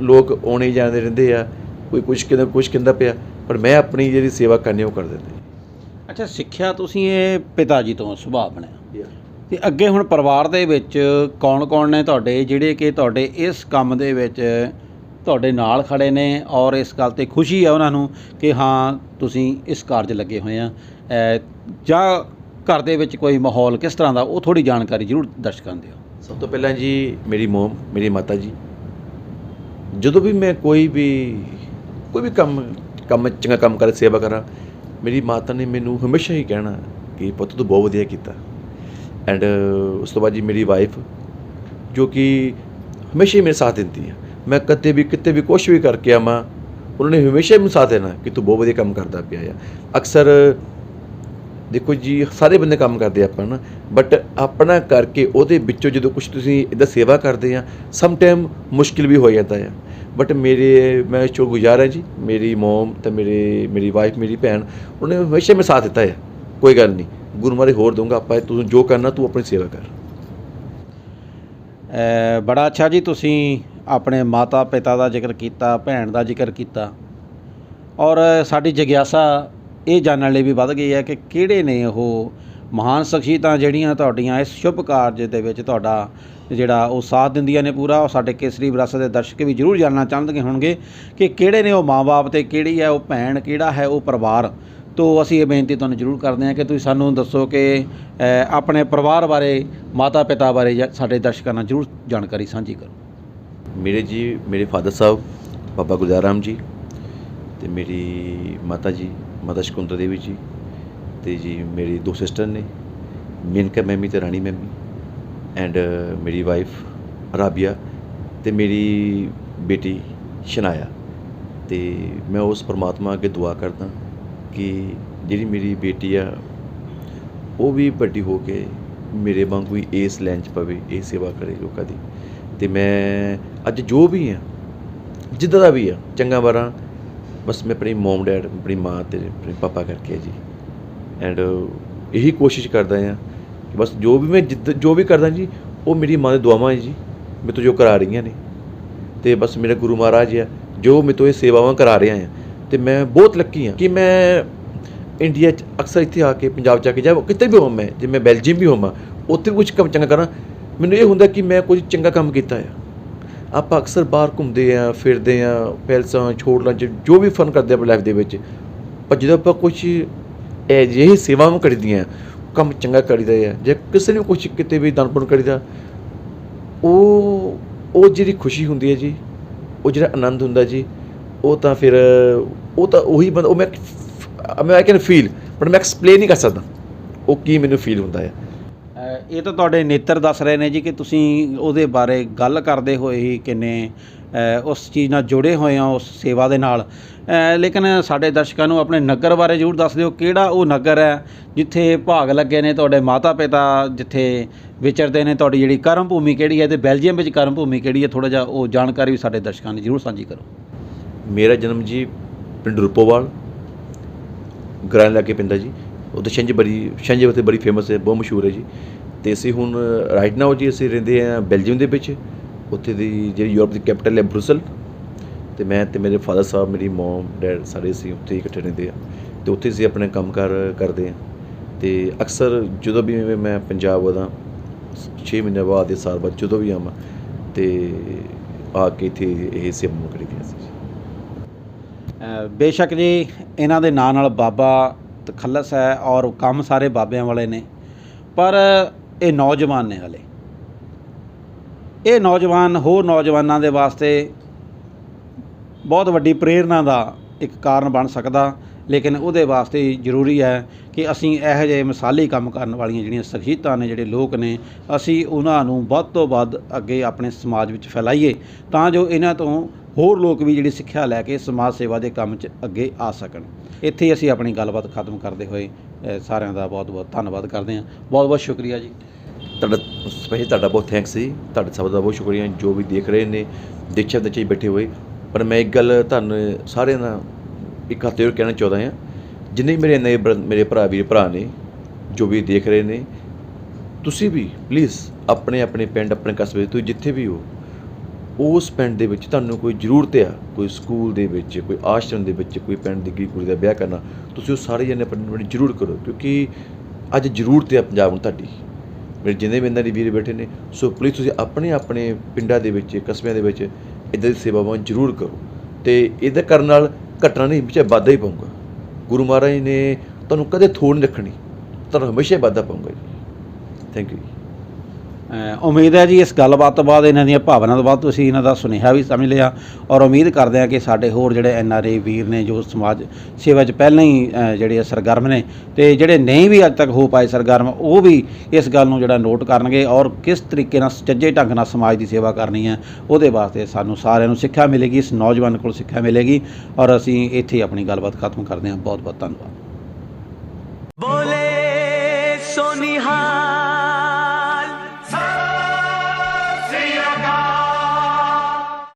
ਲੋਕ ਆਉਣੇ ਜਾਂਦੇ ਰਹਿੰਦੇ ਆ, ਕੋਈ ਕੁਛ ਕਹਿੰਦਾ ਪਿਆ, ਪਰ ਮੈਂ ਆਪਣੀ ਜਿਹੜੀ ਸੇਵਾ ਕਰਨੀ ਉਹ ਕਰ ਦਿੰਦਾ। ਅੱਛਾ, ਸਿੱਖਿਆ ਤੁਸੀਂ ਇਹ ਪਿਤਾ ਜੀ ਤੋਂ ਸੁਭਾਅ ਬਣਿਆ, ਅਤੇ ਅੱਗੇ ਹੁਣ ਪਰਿਵਾਰ ਦੇ ਵਿੱਚ ਕੌਣ ਨੇ ਤੁਹਾਡੇ ਜਿਹੜੇ ਕਿ ਤੁਹਾਡੇ ਇਸ ਕੰਮ ਦੇ ਵਿੱਚ ਤੁਹਾਡੇ ਨਾਲ ਖੜ੍ਹੇ ਨੇ ਔਰ ਇਸ ਗੱਲ 'ਤੇ ਖੁਸ਼ੀ ਹੈ ਉਹਨਾਂ ਨੂੰ ਕਿ ਹਾਂ ਤੁਸੀਂ ਇਸ ਕਾਰਜ ਲੱਗੇ ਹੋਏ ਆ, ਜਾਂ ਘਰ ਦੇ ਵਿੱਚ ਕੋਈ ਮਾਹੌਲ ਕਿਸ ਤਰ੍ਹਾਂ ਦਾ, ਉਹ ਥੋੜ੍ਹੀ ਜਾਣਕਾਰੀ ਜ਼ਰੂਰ ਦਰਸ਼ਕਾਂ ਦਿਓ। ਸਭ ਤੋਂ ਪਹਿਲਾਂ ਜੀ ਮੇਰੀ ਮਾਤਾ ਜੀ, ਜਦੋਂ ਵੀ ਮੈਂ ਕੋਈ ਵੀ ਕੰਮ ਚੰਗਾ ਕੰਮ ਕਰਾਂ, ਸੇਵਾ ਕਰਾਂ, ਮੇਰੀ ਮਾਤਾ ਨੇ ਮੈਨੂੰ ਹਮੇਸ਼ਾ ਹੀ ਕਹਿਣਾ ਕਿ ਪੁੱਤ ਤੂੰ ਬਹੁਤ ਵਧੀਆ ਕੀਤਾ। ਐਂਡ ਉਸ ਤੋਂ ਬਾਅਦ ਜੀ ਮੇਰੀ ਵਾਈਫ, ਜੋ ਕਿ ਹਮੇਸ਼ਾ ਹੀ ਮੇਰੇ ਸਾਥ ਦਿੰਦੀ ਆ, ਮੈਂ ਕਿਤੇ ਵੀ ਕੁਛ ਵੀ ਕਰਕੇ ਆਵਾਂ, ਉਹਨਾਂ ਨੇ ਹਮੇਸ਼ਾ ਹੀ ਮੈਨੂੰ ਸਾਥ ਦੇਣਾ ਕਿ ਤੂੰ ਬਹੁਤ ਵਧੀਆ ਕੰਮ ਕਰਦਾ ਪਿਆ ਆ। ਅਕਸਰ ਦੇਖੋ ਜੀ ਸਾਰੇ ਬੰਦੇ ਕੰਮ ਕਰਦੇ ਆਪਾਂ ਨਾ, ਬਟ ਆਪਣਾ ਕਰਕੇ ਉਹਦੇ ਵਿੱਚੋਂ ਜਦੋਂ ਕੁਛ ਤੁਸੀਂ ਇੱਦਾਂ ਸੇਵਾ ਕਰਦੇ ਆ, ਸਮ ਟਾਈਮ ਮੁਸ਼ਕਿਲ ਵੀ ਹੋ ਜਾਂਦਾ ਆ। ਬਟ ਮੈਂ ਸ਼ੁਕਰਗੁਜ਼ਾਰ ਹਾਂ ਜੀ, ਮੇਰੀ ਮੋਮ ਅਤੇ ਮੇਰੀ ਵਾਈਫ, ਮੇਰੀ ਭੈਣ, ਉਹਨੇ ਹਮੇਸ਼ਾ ਮੇਰਾ ਸਾਥ ਦਿੱਤਾ ਆ। ਕੋਈ ਗੱਲ ਨਹੀਂ, ਗੁਰੂ ਮਹਾਰਾਜ ਹੋਰ ਦਊਂਗਾ, ਆਪਾਂ ਤੂੰ ਜੋ ਕਰਨਾ ਤੂੰ ਆਪਣੀ ਸੇਵਾ ਕਰ। ਬੜਾ ਅੱਛਾ ਜੀ, ਤੁਸੀਂ ਆਪਣੇ ਮਾਤਾ ਪਿਤਾ ਦਾ ਜ਼ਿਕਰ ਕੀਤਾ, ਭੈਣ ਦਾ ਜ਼ਿਕਰ ਕੀਤਾ, ਔਰ ਸਾਡੀ ਜਿਗਿਆਸਾ ਇਹ ਜਾਣਨ ਲਈ ਵੀ ਵੱਧ ਗਈ ਹੈ ਕਿ ਕਿਹੜੇ ਨੇ ਉਹ ਮਹਾਨ ਸ਼ਖਸੀਅਤਾਂ ਜਿਹੜੀਆਂ ਤੁਹਾਡੀਆਂ ਇਸ ਸ਼ੁਭ ਕਾਰਜ ਦੇ ਵਿੱਚ ਤੁਹਾਡਾ ਜਿਹੜਾ ਉਹ ਸਾਥ ਦਿੰਦੀਆਂ ਨੇ ਪੂਰਾ। ਸਾਡੇ ਕੇਸਰੀ ਵਿਰਾਸਤ ਦੇ ਦਰਸ਼ਕ ਵੀ ਜ਼ਰੂਰ ਜਾਣਨਾ ਚਾਹੁੰਦੇ ਹੋਣਗੇ ਕਿ ਕਿਹੜੇ ਨੇ ਉਹ ਮਾਂ-ਬਾਪ ਤੇ ਕਿਹੜੀ ਹੈ ਉਹ ਭੈਣ, ਕਿਹੜਾ ਹੈ ਉਹ ਪਰਿਵਾਰ। ਤੋਂ ਅਸੀਂ ਇਹ ਬੇਨਤੀ ਤੁਹਾਨੂੰ ਜ਼ਰੂਰ ਕਰਦੇ ਹਾਂ ਕਿ ਤੁਸੀਂ ਸਾਨੂੰ ਦੱਸੋ ਕਿ ਆਪਣੇ ਪਰਿਵਾਰ ਬਾਰੇ, ਮਾਤਾ ਪਿਤਾ ਬਾਰੇ ਸਾਡੇ ਦਰਸ਼ਕਾਂ ਨਾਲ ਜ਼ਰੂਰ ਜਾਣਕਾਰੀ ਸਾਂਝੀ ਕਰੋ। ਮੇਰੇ ਫਾਦਰ ਸਾਹਿਬ ਬਾਬਾ ਗੁਲਜ਼ਾਰ ਰਾਮ ਜੀ, ਤੇ ਮੇਰੀ ਮਾਤਾ ਜੀ ਮਾਤਾ ਸ਼ਕੁੰਤਲਾ ਦੇਵੀ ਜੀ, ਤੇ ਜੀ ਮੇਰੀ 2 ਸਿਸਟਰ ਨੇ, ਮੇਨਕਾ ਮੈਮੀ ਤੇ ਰਾਣੀ ਮੈਮੀ, ਐਂਡ ਮੇਰੀ ਵਾਈਫ ਰਾਬੀਆ ਤੇ ਮੇਰੀ ਬੇਟੀ ਸ਼ਨਾਇਆ। ਤੇ ਮੈਂ ਉਸ ਪਰਮਾਤਮਾ ਅੱਗੇ ਦੁਆ ਕਰਦਾ ਕਿ ਜਿਹੜੀ ਮੇਰੀ ਬੇਟੀ ਆ ਉਹ ਵੀ ਵੱਡੀ ਹੋ ਕੇ ਮੇਰੇ ਵਾਂਗੂ ਹੀ ਇਸ ਲਾਈਨ 'ਚ ਪਵੇ, ਇਹ ਸੇਵਾ ਕਰੇ ਲੋਕਾਂ ਦੀ। ਤੇ ਮੈਂ ਅੱਜ ਜੋ ਵੀ ਆ, ਜਿੱਦਾਂ ਦਾ ਵੀ ਆ, ਚੰਗਾ ਮਾੜਾ, ਬਸ ਮੈਂ ਆਪਣੀ ਮੋਮ ਡੈਡ, ਆਪਣੀ ਮਾਂ ਅਤੇ ਆਪਣੇ ਪਾਪਾ ਕਰਕੇ ਜੀ। ਐਂਡ ਇਹੀ ਕੋਸ਼ਿਸ਼ ਕਰਦਾ ਹਾਂ ਕਿ ਬਸ ਜੋ ਵੀ ਮੈਂ ਜੋ ਵੀ ਕਰਦਾ ਜੀ, ਉਹ ਮੇਰੀ ਮਾਂ ਦੀ ਦੁਆਵਾਂ ਜੀ ਮੇਰੇ ਤੋਂ ਜੋ ਕਰਾ ਰਹੀਆਂ ਨੇ। ਅਤੇ ਬਸ ਮੇਰਾ ਗੁਰੂ ਮਹਾਰਾਜ ਆ ਜੋ ਮੇਰੇ ਤੋਂ ਇਹ ਸੇਵਾਵਾਂ ਕਰਾ ਰਿਹਾ ਆ। ਅਤੇ ਮੈਂ ਬਹੁਤ ਲੱਕੀ ਹਾਂ ਕਿ ਮੈਂ ਇੰਡੀਆ 'ਚ ਅਕਸਰ ਇੱਥੇ ਆ ਕੇ, ਪੰਜਾਬ 'ਚ ਆ ਕੇ, ਜਾਂ ਕਿਤੇ ਵੀ ਹੋਵਾਂ, ਮੈਂ ਜੇ ਮੈਂ ਬੈਲਜੀਅਮ ਵੀ ਹੋਵਾਂ, ਉੱਥੇ ਵੀ ਕੁਛ ਕੰਮ ਚੰਗਾ ਕਰਾਂ, ਮੈਨੂੰ ਇਹ ਹੁੰਦਾ ਕਿ ਮੈਂ ਕੁਝ ਚੰਗਾ ਕੰਮ ਕੀਤਾ ਆ। ਆਪਾਂ ਅਕਸਰ ਬਾਹਰ ਘੁੰਮਦੇ ਹਾਂ, ਫਿਰਦੇ ਹਾਂ, ਪੈਲਸਾਂ, ਛੋਟਲਾਂ 'ਚ ਜੋ ਵੀ ਫਨ ਕਰਦੇ ਆਪਣੀ ਲਾਈਫ ਦੇ ਵਿੱਚ, ਪਰ ਜਦੋਂ ਆਪਾਂ ਕੁਛ ਅਜਿਹੀ ਸੇਵਾਵਾਂ ਕਰੀਦੀਆਂ, ਕੰਮ ਚੰਗਾ ਕਰੀਦਾ ਆ, ਜਾਂ ਕਿਸੇ ਨੂੰ ਕੁਛ ਕਿਤੇ ਵੀ ਦਾਨ ਪੁੰਨ ਕਰੀਦਾ, ਉਹ ਜਿਹੜੀ ਖੁਸ਼ੀ ਹੁੰਦੀ ਹੈ ਜੀ, ਉਹ ਜਿਹੜਾ ਆਨੰਦ ਹੁੰਦਾ ਜੀ, ਉਹ ਤਾਂ ਫਿਰ ਉਹ ਤਾਂ ਉਹੀ ਬੰਦਾ, ਉਹ ਮੈਂ ਆਈ ਕੈਨ ਫੀਲ, ਬਟ ਮੈਂ ਐਕਸਪਲੇਨ ਨਹੀਂ ਕਰ ਸਕਦਾ ਉਹ ਕੀ ਮੈਨੂੰ ਫੀਲ ਹੁੰਦਾ ਆ। ਇਹ ਤਾਂ ਤੁਹਾਡੇ ਨੇਤਰ ਦੱਸ ਰਹੇ ਨੇ ਜੀ ਕਿ ਤੁਸੀਂ ਉਹਦੇ ਬਾਰੇ ਗੱਲ ਕਰਦੇ ਹੋਏ ਹੀ ਕਿੰਨੇ ਉਸ ਚੀਜ਼ ਨਾਲ ਜੁੜੇ ਹੋਏ ਹੋ, ਉਸ ਸੇਵਾ ਦੇ ਨਾਲ। ਲੇਕਿਨ ਸਾਡੇ ਦਰਸ਼ਕਾਂ ਨੂੰ ਆਪਣੇ ਨਗਰ ਬਾਰੇ ਜ਼ਰੂਰ ਦੱਸ ਦਿਓ, ਕਿਹੜਾ ਉਹ ਨਗਰ ਹੈ ਜਿੱਥੇ ਭਾਗ ਲੱਗੇ ਨੇ ਤੁਹਾਡੇ ਮਾਤਾ ਪਿਤਾ, ਜਿੱਥੇ ਵਿਚਰਦੇ ਨੇ, ਤੁਹਾਡੀ ਜਿਹੜੀ ਕਰਮ ਭੂਮੀ ਕਿਹੜੀ ਹੈ, ਅਤੇ ਬੈਲਜੀਅਮ ਵਿੱਚ ਕਰਮ ਭੂਮੀ ਕਿਹੜੀ ਹੈ, ਥੋੜ੍ਹਾ ਜਿਹਾ ਉਹ ਜਾਣਕਾਰੀ ਵੀ ਸਾਡੇ ਦਰਸ਼ਕਾਂ ਨੇ ਜ਼ਰੂਰ ਸਾਂਝੀ ਕਰੋ। ਮੇਰਾ ਜਨਮ ਜੀ ਪਿੰਡ ਰੂਪੋਵਾਲ ਗ੍ਰਾਂਡ ਲਾਗੇ ਪੈਂਦਾ ਜੀ। ਉੱਥੇ ਛਿੰਝ ਉੱਥੇ ਬੜੀ ਫੇਮਸ ਹੈ, ਬਹੁਤ ਮਸ਼ਹੂਰ ਹੈ ਜੀ। ਅਤੇ ਅਸੀਂ ਹੁਣ ਰਾਈਟ ਨਾਓ ਜੀ ਅਸੀਂ ਰਹਿੰਦੇ ਹਾਂ ਬੈਲਜੀਅਮ ਦੇ ਵਿੱਚ, ਉੱਥੇ ਦੀ ਜਿਹੜੀ ਯੂਰਪ ਦੀ ਕੈਪੀਟਲ ਹੈ ਬਰੁਸਲ। ਅਤੇ ਮੈਂ ਅਤੇ ਮੇਰੇ ਫਾਦਰ ਸਾਹਿਬ, ਮੇਰੀ ਮੋਮ ਡੈਡ, ਸਾਰੇ ਅਸੀਂ ਉੱਥੇ ਇਕੱਠੇ ਰਹਿੰਦੇ ਹਾਂ, ਅਤੇ ਉੱਥੇ ਅਸੀਂ ਆਪਣੇ ਕੰਮ ਕਾਰ ਕਰਦੇ ਹਾਂ। ਅਤੇ ਅਕਸਰ ਜਦੋਂ ਵੀ ਮੈਂ ਪੰਜਾਬ ਆਉਂਦਾ 6 ਮਹੀਨੇ ਬਾਅਦ ਜਾਂ ਸਾਲ ਬਾਅਦ ਜਦੋਂ ਵੀ ਆਵਾਂ, ਅਤੇ ਆ ਕੇ ਇੱਥੇ ਇਹ ਸੇਵਾ ਕਰੀਦੀਆਂ ਸੀ। ਬੇਸ਼ੱਕ ਜੀ ਇਹਨਾਂ ਦੇ ਨਾਂ ਨਾਲ ਬਾਬਾ ਤਖੱਲਸ ਹੈ ਔਰ ਕੰਮ ਸਾਰੇ ਬਾਬਿਆਂ ਵਾਲੇ ਨੇ, ਪਰ ਇਹ ਨੌਜਵਾਨ ਨੇ ਹਾਲੇ। ਇਹ ਨੌਜਵਾਨ ਹੋਰ ਨੌਜਵਾਨਾਂ ਦੇ ਵਾਸਤੇ ਬਹੁਤ ਵੱਡੀ ਪ੍ਰੇਰਨਾ ਦਾ ਇੱਕ ਕਾਰਨ ਬਣ ਸਕਦਾ, ਲੇਕਿਨ ਉਹਦੇ ਵਾਸਤੇ ਜ਼ਰੂਰੀ ਹੈ ਕਿ ਅਸੀਂ ਇਹੋ ਜਿਹੇ ਮਿਸਾਲੀ ਕੰਮ ਕਰਨ ਵਾਲੀਆਂ ਜਿਹੜੀਆਂ ਸ਼ਖਸੀਅਤਾਂ ਨੇ, ਜਿਹੜੇ ਲੋਕ ਨੇ, ਅਸੀਂ ਉਹਨਾਂ ਨੂੰ ਵੱਧ ਤੋਂ ਵੱਧ ਅੱਗੇ ਆਪਣੇ ਸਮਾਜ ਵਿੱਚ ਫੈਲਾਈਏ, ਤਾਂ ਜੋ ਇਹਨਾਂ ਤੋਂ ਹੋਰ ਲੋਕ ਵੀ ਜਿਹੜੀ ਸਿੱਖਿਆ ਲੈ ਕੇ ਸਮਾਜ ਸੇਵਾ ਦੇ ਕੰਮ 'ਚ ਅੱਗੇ ਆ ਸਕਣ। ਇੱਥੇ ਅਸੀਂ ਆਪਣੀ ਗੱਲਬਾਤ ਖਤਮ ਕਰਦੇ ਹੋਏ ਸਾਰਿਆਂ ਦਾ ਬਹੁਤ ਬਹੁਤ ਧੰਨਵਾਦ ਕਰਦੇ ਹਾਂ। ਬਹੁਤ ਬਹੁਤ ਸ਼ੁਕਰੀਆ ਜੀ ਤੁਹਾਡਾ, ਸਪੈਸ਼ਲ ਤੁਹਾਡਾ ਬਹੁਤ ਥੈਂਕਸ ਜੀ। ਤੁਹਾਡੇ ਸਭ ਦਾ ਬਹੁਤ ਸ਼ੁਕਰੀਆ ਜੋ ਵੀ ਦੇਖ ਰਹੇ ਨੇ, ਦੇਸ਼ਾਂ ਵਿੱਚ ਬੈਠੇ ਹੋਏ। ਪਰ ਮੈਂ ਇੱਕ ਗੱਲ ਤੁਹਾਨੂੰ ਸਾਰਿਆਂ ਨਾਲ ਇੱਕ ਹੱਥ ਜੋੜ ਕਹਿਣਾ ਚਾਹੁੰਦਾ ਹਾਂ, ਜਿੰਨੇ ਵੀ ਮੇਰੇ ਵੀਰ ਭਰਾ ਨੇ ਜੋ ਵੀ ਦੇਖ ਰਹੇ ਨੇ, ਤੁਸੀਂ ਵੀ ਪਲੀਜ਼ ਆਪਣੇ ਪਿੰਡ, ਆਪਣੇ ਕਸਬੇ, ਤੁਸੀਂ ਜਿੱਥੇ ਵੀ ਹੋ, ਉਸ ਪਿੰਡ ਦੇ ਵਿੱਚ ਤੁਹਾਨੂੰ ਕੋਈ ਜ਼ਰੂਰਤ ਆ, ਕੋਈ ਸਕੂਲ ਦੇ ਵਿੱਚ, ਕੋਈ ਆਸ਼ਰਮ ਦੇ ਵਿੱਚ, ਕੋਈ ਪਿੰਡ ਦੀ ਕੁੜੀ ਦਾ ਵਿਆਹ ਕਰਨਾ, ਤੁਸੀਂ ਉਹ ਸਾਰੇ ਜਣੇ ਆਪਣੇ ਜ਼ਰੂਰ ਕਰੋ, ਕਿਉਂਕਿ ਅੱਜ ਜ਼ਰੂਰਤ ਹੈ ਪੰਜਾਬ ਨੂੰ ਤੁਹਾਡੀ। ਮੇਰੇ ਜਿੰਨੇ ਵੀ ਇਹਨਾਂ ਦੇ ਵੀਰ ਬੈਠੇ ਨੇ, ਸੋ ਪਲੀਜ਼ ਤੁਸੀਂ ਆਪਣੇ ਪਿੰਡਾਂ ਦੇ ਵਿੱਚ, ਕਸਬਿਆਂ ਦੇ ਵਿੱਚ ਇੱਦਾਂ ਦੀ ਸੇਵਾਵਾਂ ਜ਼ਰੂਰ ਕਰੋ। ਅਤੇ ਇਹਦਾ ਕਰਨ ਨਾਲ ਘਟਨਾ ਨਹੀਂ, ਪਿੱਛੇ ਵਾਧਾ ਹੀ ਪਾਊਗਾ। ਗੁਰੂ ਮਹਾਰਾਜ ਨੇ ਤੁਹਾਨੂੰ ਕਦੇ ਥੋੜ੍ਹ ਨਹੀਂ ਰੱਖਣੀ, ਤੁਹਾਨੂੰ ਹਮੇਸ਼ਾ ਵਾਧਾ ਪਾਊਗਾ ਜੀ। ਥੈਂਕ ਯੂ ਜੀ। ਉਮੀਦ ਹੈ ਜੀ ਇਸ ਗੱਲਬਾਤ ਤੋਂ ਬਾਅਦ, ਇਹਨਾਂ ਦੀਆਂ ਭਾਵਨਾ ਤੋਂ ਬਾਅਦ ਤੁਸੀਂ ਇਹਨਾਂ ਦਾ ਸੁਨੇਹਾ ਵੀ ਸਮਝ ਲਿਆ, ਔਰ ਉਮੀਦ ਕਰਦੇ ਹਾਂ ਕਿ ਸਾਡੇ ਹੋਰ ਜਿਹੜੇ NRA ਵੀਰ ਨੇ ਜੋ ਸਮਾਜ ਸੇਵਾ 'ਚ ਪਹਿਲਾਂ ਹੀ ਜਿਹੜੇ ਸਰਗਰਮ ਨੇ, ਅਤੇ ਜਿਹੜੇ ਨਹੀਂ ਵੀ ਅੱਜ ਤੱਕ ਹੋ ਪਾਏ ਸਰਗਰਮ, ਉਹ ਵੀ ਇਸ ਗੱਲ ਨੂੰ ਜਿਹੜਾ ਨੋਟ ਕਰਨਗੇ, ਔਰ ਕਿਸ ਤਰੀਕੇ ਨਾਲ ਸੁਚੱਜੇ ਢੰਗ ਨਾਲ ਸਮਾਜ ਦੀ ਸੇਵਾ ਕਰਨੀ ਹੈ, ਉਹਦੇ ਵਾਸਤੇ ਸਾਨੂੰ ਸਾਰਿਆਂ ਨੂੰ ਸਿੱਖਿਆ ਮਿਲੇਗੀ, ਇਸ ਨੌਜਵਾਨ ਕੋਲ ਸਿੱਖਿਆ ਮਿਲੇਗੀ। ਔਰ ਅਸੀਂ ਇੱਥੇ ਆਪਣੀ ਗੱਲਬਾਤ ਖਤਮ ਕਰਦੇ ਹਾਂ। ਬਹੁਤ ਬਹੁਤ ਧੰਨਵਾਦ। ਬੋਲੇ ਸੋਨਿਹਾਲ।